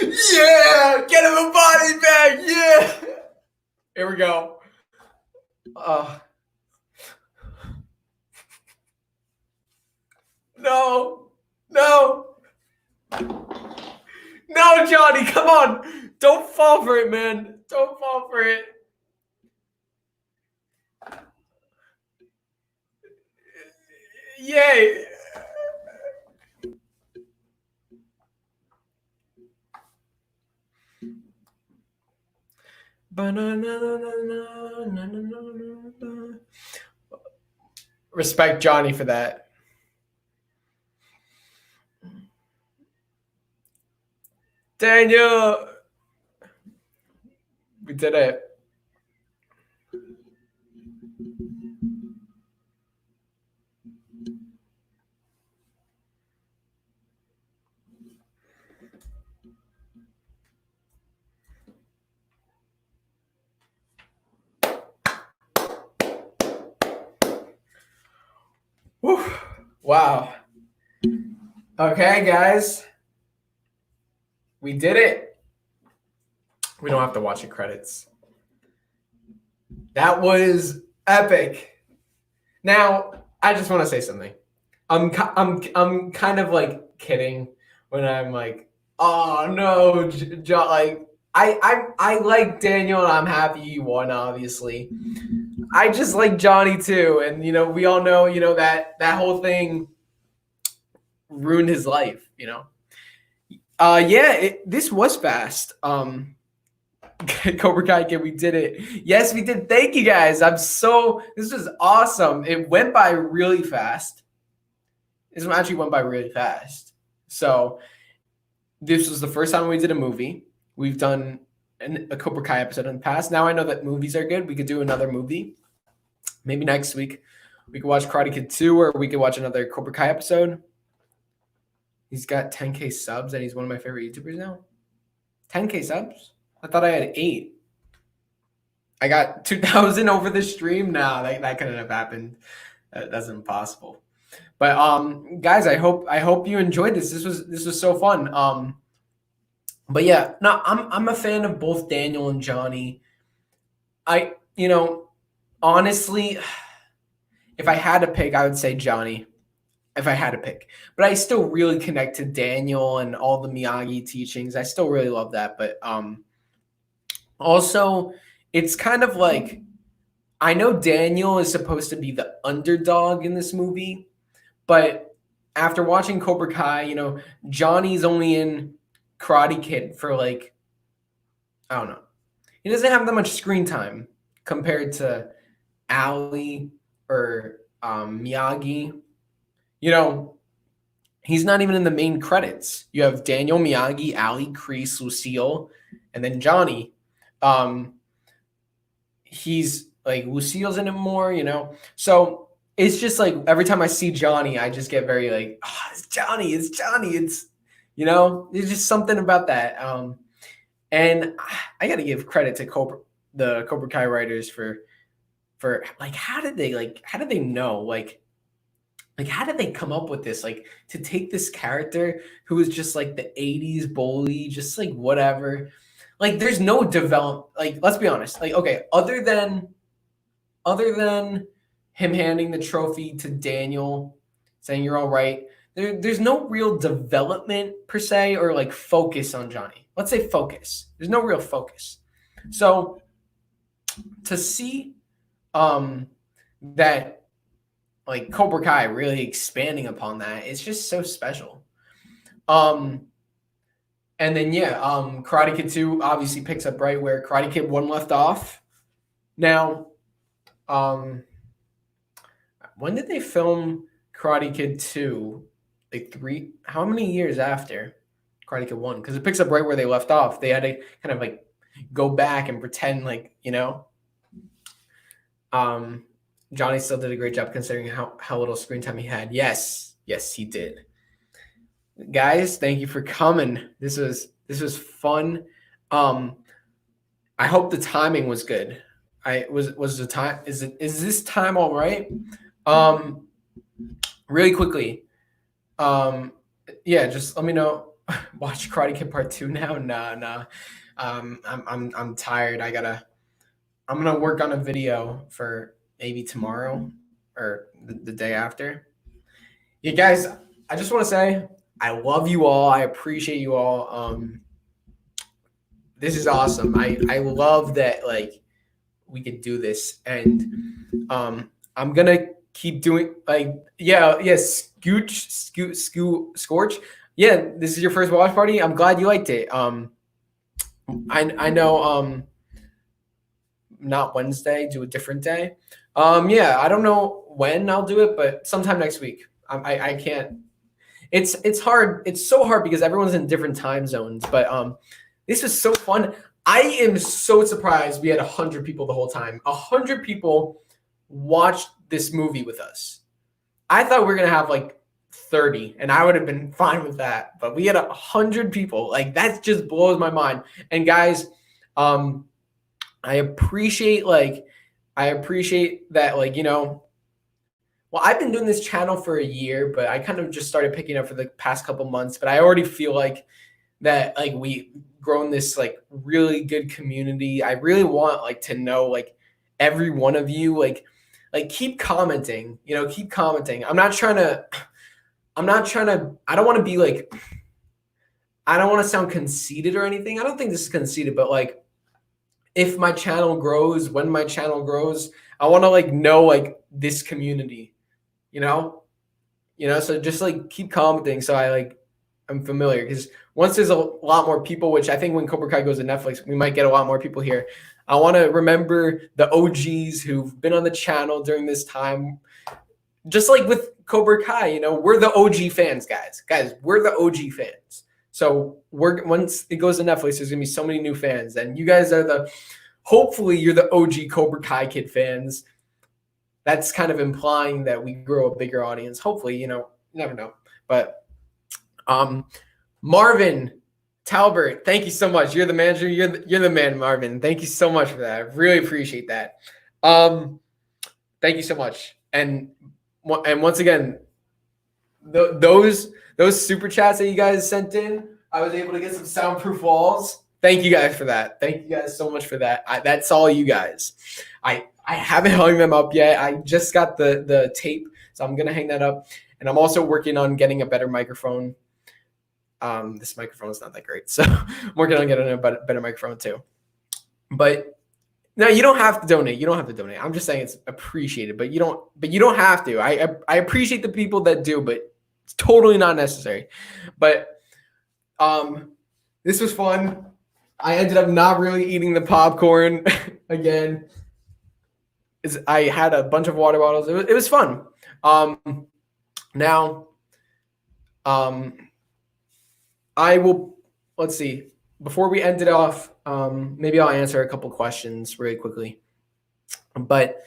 Yeah, get him a body bag. Yeah. Here we go. No, Johnny, come on. Don't fall for it, man. Don't fall for it. Yay. Respect Johnny for that. Daniel, we did it. Whew. Wow. Okay, guys. We did it. We don't have to watch the credits. That was epic. Now, I just want to say something. I'm kind of like kidding when I'm like, oh no, John. Like I like Daniel and I'm happy he won. Obviously, I just like Johnny too, and we all know that whole thing ruined his life. Yeah, this was fast. Cobra Kai, we did it. Yes, we did. Thank you guys. This was awesome. It went by really fast. This one actually went by really fast. So this was the first time we did a movie. We've done a Cobra Kai episode in the past. Now I know that movies are good. We could do another movie. Maybe next week we could watch Karate Kid 2, or we could watch another Cobra Kai episode. He's got 10K subs and he's one of my favorite YouTubers now. 10K subs? I thought I had 8. I got 2,000 over the stream. Nah, that couldn't have happened. That's impossible. But guys, I hope you enjoyed this. This was so fun. But yeah, no, I'm a fan of both Daniel and Johnny. Honestly, if I had to pick, I would say Johnny. If I had to pick, but I still really connect to Daniel and all the Miyagi teachings. I still really love that. But also, it's kind of like, I know Daniel is supposed to be the underdog in this movie, but after watching Cobra Kai, Johnny's only in Karate Kid for like, I don't know. He doesn't have that much screen time compared to Ali or Miyagi. You know, he's not even in the main credits. You have Daniel, Miyagi, Ali, KREESE, Lucille, and then Johnny. He's like, Lucille's in it more, you know? So it's just like every time I see Johnny, I just get very like, oh, it's Johnny. It's, you know, there's just something about that. And I got to give credit to the Cobra Kai writers for like, how did they know? Like, how did they come up with this? Like, to take this character who was just like the 80s bully, just like whatever. Like, there's no develop. Like, let's be honest. Like, okay, other than him handing the trophy to Daniel, saying you're all right, there's no real development per se, or like focus on Johnny. Let's say focus. There's no real focus. So to see that like Cobra Kai really expanding upon that, it's just so special. And then Karate Kid 2 obviously picks up right where Karate Kid 1 left off. Now, when did they film Karate Kid 2? Like how many years after Karate Kid 1? Because it picks up right where they left off. They had to kind of like go back and pretend like, you know. Johnny still did a great job considering how little screen time he had. Yes, he did. Guys, thank you for coming. This was fun. I hope the timing was good. Was the time is this time all right? Really quickly. Just let me know. Watch Karate Kid Part 2 now. Nah. I'm tired. I'm gonna work on a video for maybe tomorrow or the day after. Yeah, guys, I just want to say I love you all. I appreciate you all. This is awesome. I love that like we could do this, and I'm gonna keep doing like Scorch. Yeah, this is your first watch party. I'm glad you liked it. I know not Wednesday, do a different day. I don't know when I'll do it, but sometime next week. I can't. It's hard. It's so hard because everyone's in different time zones. But this was so fun. I am so surprised we had 100 people the whole time. 100 people watched this movie with us. I thought we were gonna have like 30, and I would have been fine with that. But we had 100 people. Like, that just blows my mind. And guys, I appreciate that, like, you know, well, I've been doing this channel for a year, but I kind of just started picking up for the past couple months. But I already feel like that, like, we've grown this like really good community. I really want like to know like every one of you, like keep commenting, you know, keep commenting. I don't want to be like, I don't want to sound conceited or anything. I don't think this is conceited, but like, if my channel grows, when my channel grows, I want to like know like this community, you know, so just like keep commenting. So I'm familiar, because once there's a lot more people, which I think when Cobra Kai goes to Netflix, we might get a lot more people here. I want to remember the OGs who've been on the channel during this time. Just like with Cobra Kai, you know, we're the OG fans, guys. We're the OG fans. So once it goes to Netflix, there's gonna be so many new fans, and you guys are hopefully you're the OG Cobra Kai Kid fans. That's kind of implying that we grow a bigger audience. Hopefully, you know, you never know. But Marvin Talbert, thank you so much. You're the manager. You're the man, Marvin. Thank you so much for that. I really appreciate that. Thank you so much. And once again, those super chats that you guys sent in, I was able to get some soundproof walls. Thank you guys for that. Thank you guys so much for that. That's all you guys. I haven't hung them up yet. I just got the tape, so I'm gonna hang that up. And I'm also working on getting a better microphone. This microphone is not that great, so I'm working on getting a better microphone too. But no, you don't have to donate. You don't have to donate. I'm just saying it's appreciated, but you don't have to. I appreciate the people that do, but it's totally not necessary. But This was fun. I ended up not really eating the popcorn again. I had a bunch of water bottles. It was fun. Now, I will, let's see. Before we end it off, maybe I'll answer a couple questions really quickly. But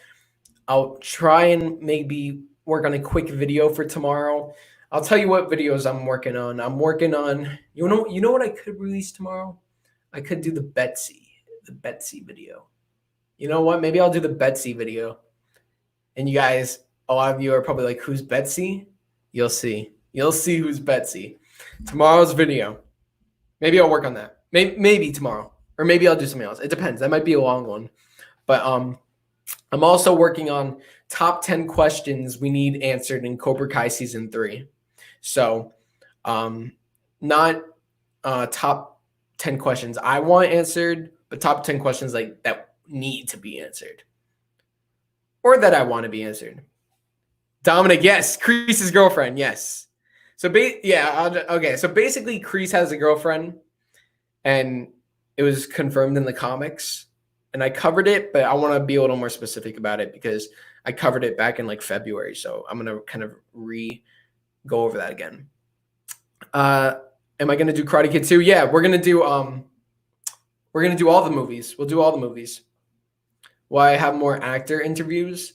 I'll try and maybe work on a quick video for tomorrow. I'll tell you what videos I'm working on. I'm working on, you know what I could release tomorrow? I could do the Betsy video. You know what? Maybe I'll do the Betsy video. And you guys, a lot of you are probably like, who's Betsy? You'll see. You'll see who's Betsy. Tomorrow's video. Maybe I'll work on that. Maybe tomorrow. Or maybe I'll do something else. It depends. That might be a long one. But I'm also working on top 10 questions we need answered in Cobra Kai season 3. So not top 10 questions I want answered, but top 10 questions like that need to be answered. Or that I want to be answered. Dominic, yes. KREESE's girlfriend, yes. So okay. So basically, KREESE has a girlfriend, and it was confirmed in the comics. And I covered it, but I want to be a little more specific about it because I covered it back in like February. So I'm gonna kind of go over that again. Am I gonna do Karate Kid 2? Yeah, we're gonna do all the movies. We'll do all the movies. Will I have more actor interviews?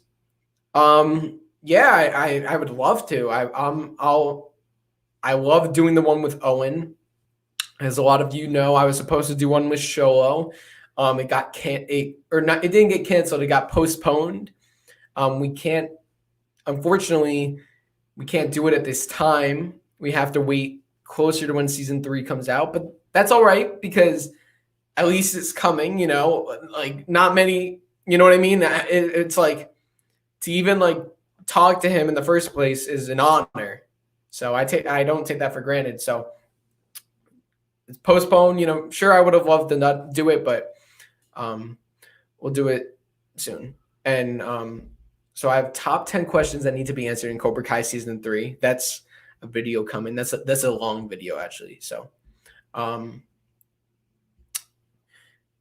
Yeah, I would love to. I love doing the one with Owen. As a lot of you know, I was supposed to do one with Sholo. It didn't get canceled. It got postponed. Unfortunately, we can't do it at this time. We have to wait closer to when season 3 comes out, but that's all right because at least it's coming, like not many, you know what I mean? It's like to even like talk to him in the first place is an honor. So I don't take that for granted. So it's postponed, sure I would have loved to not do it, but we'll do it soon. And so I have top 10 questions that need to be answered in Cobra Kai season 3. That's a video coming. That's a long video actually. So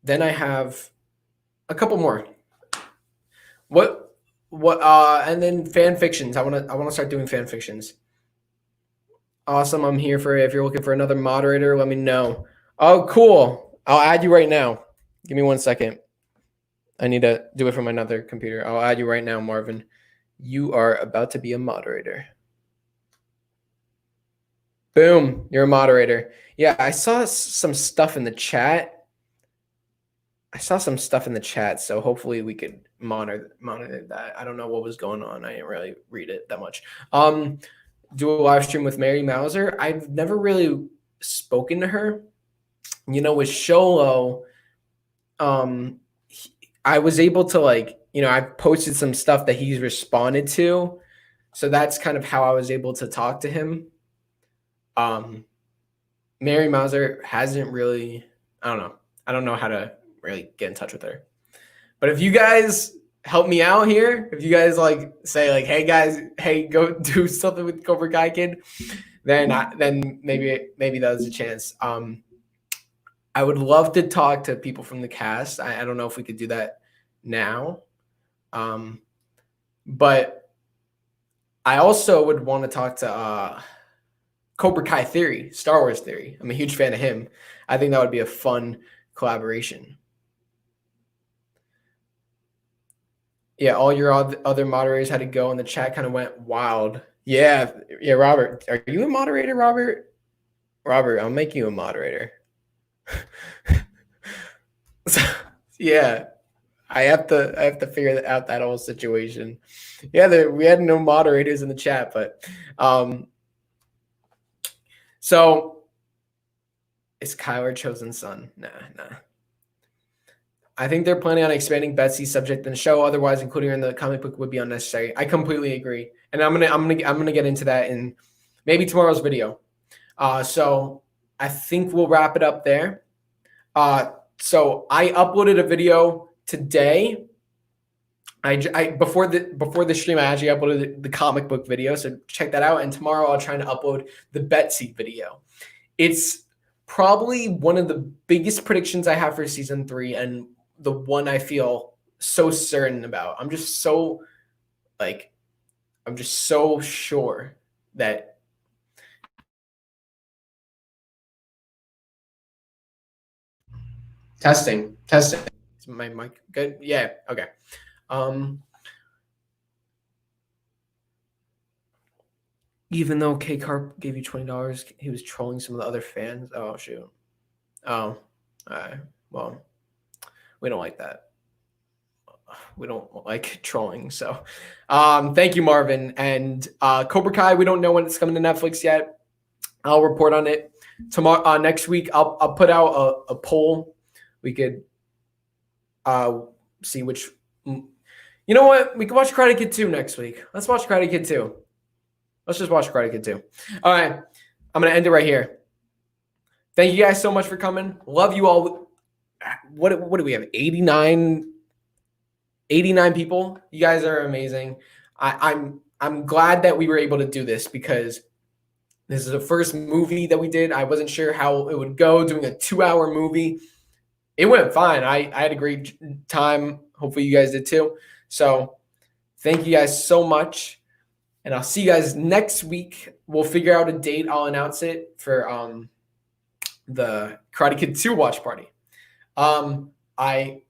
then I have a couple more. And then fan fictions. I want to start doing fan fictions. Awesome. I'm here for it. If you're looking for another moderator, let me know. Oh, cool. I'll add you right now. Give me 1 second. I need to do it from another computer. I'll add you right now, Marvin. You are about to be a moderator. Boom. You're a moderator. Yeah, I saw some stuff in the chat. So hopefully we could monitor that. I don't know what was going on. I didn't really read it that much. Do a live stream with Mary Mauser. I've never really spoken to her. With Sholo, I was able to I posted some stuff that he's responded to. So that's kind of how I was able to talk to him. Mary Mauser hasn't really, I don't know how to really get in touch with her. But if you guys help me out here, if you guys say hey guys, hey, go do something with Cobra Kai Kid, then maybe that was a chance. I would love to talk to people from the cast. I don't know if we could do that now. But I also would want to talk to Cobra Kai Theory, Star Wars Theory. I'm a huge fan of him. I think that would be a fun collaboration. Yeah, all your other moderators had to go, and the chat kind of went wild. Yeah, Robert. Are you a moderator, Robert? Robert, I'll make you a moderator. Yeah, I have to figure out that whole situation. Yeah, we had no moderators in the chat, but so is Kyler chosen son? Nah. I think they're planning on expanding Betsy's subject in the show. Otherwise, including her in the comic book would be unnecessary. I completely agree, and I'm gonna get into that in maybe tomorrow's video. So I think we'll wrap it up there. So I uploaded a video today. Before the stream, I actually uploaded the comic book video. So check that out. And tomorrow I'll try to upload the Betsy video. It's probably one of the biggest predictions I have for season 3, and the one I feel so certain about. I'm just so sure that testing. Is my mic good? Yeah. Okay. Even though K Carp gave you $20, he was trolling some of the other fans. Oh shoot. Oh, all right. Well, we don't like that. We don't like trolling. So, thank you, Marvin. And Cobra Kai, we don't know when it's coming to Netflix yet. I'll report on it tomorrow. Next week, I'll put out a poll. We could see which. You know what? We can watch Karate Kid 2 next week. Let's watch Karate Kid 2. Let's just watch Karate Kid 2. All right. I'm going to end it right here. Thank you guys so much for coming. Love you all. What do we have? 89 people. You guys are amazing. I'm glad that we were able to do this because this is the first movie that we did. I wasn't sure how it would go doing a 2-hour movie. It went fine. I had a great time. Hopefully you guys did too. So thank you guys so much. And I'll see you guys next week. We'll figure out a date. I'll announce it for the Karate Kid 2 watch party. I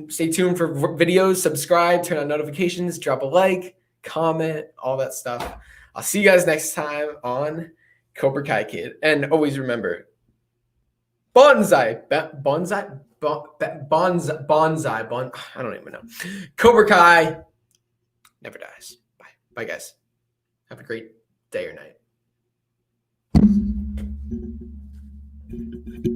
stay tuned for videos, subscribe, turn on notifications, drop a like, comment, all that stuff. I'll see you guys next time on Cobra Kai Kid. And always remember, bonsai, I don't even know. Cobra Kai never dies. Bye. Bye, guys. Have a great day or night.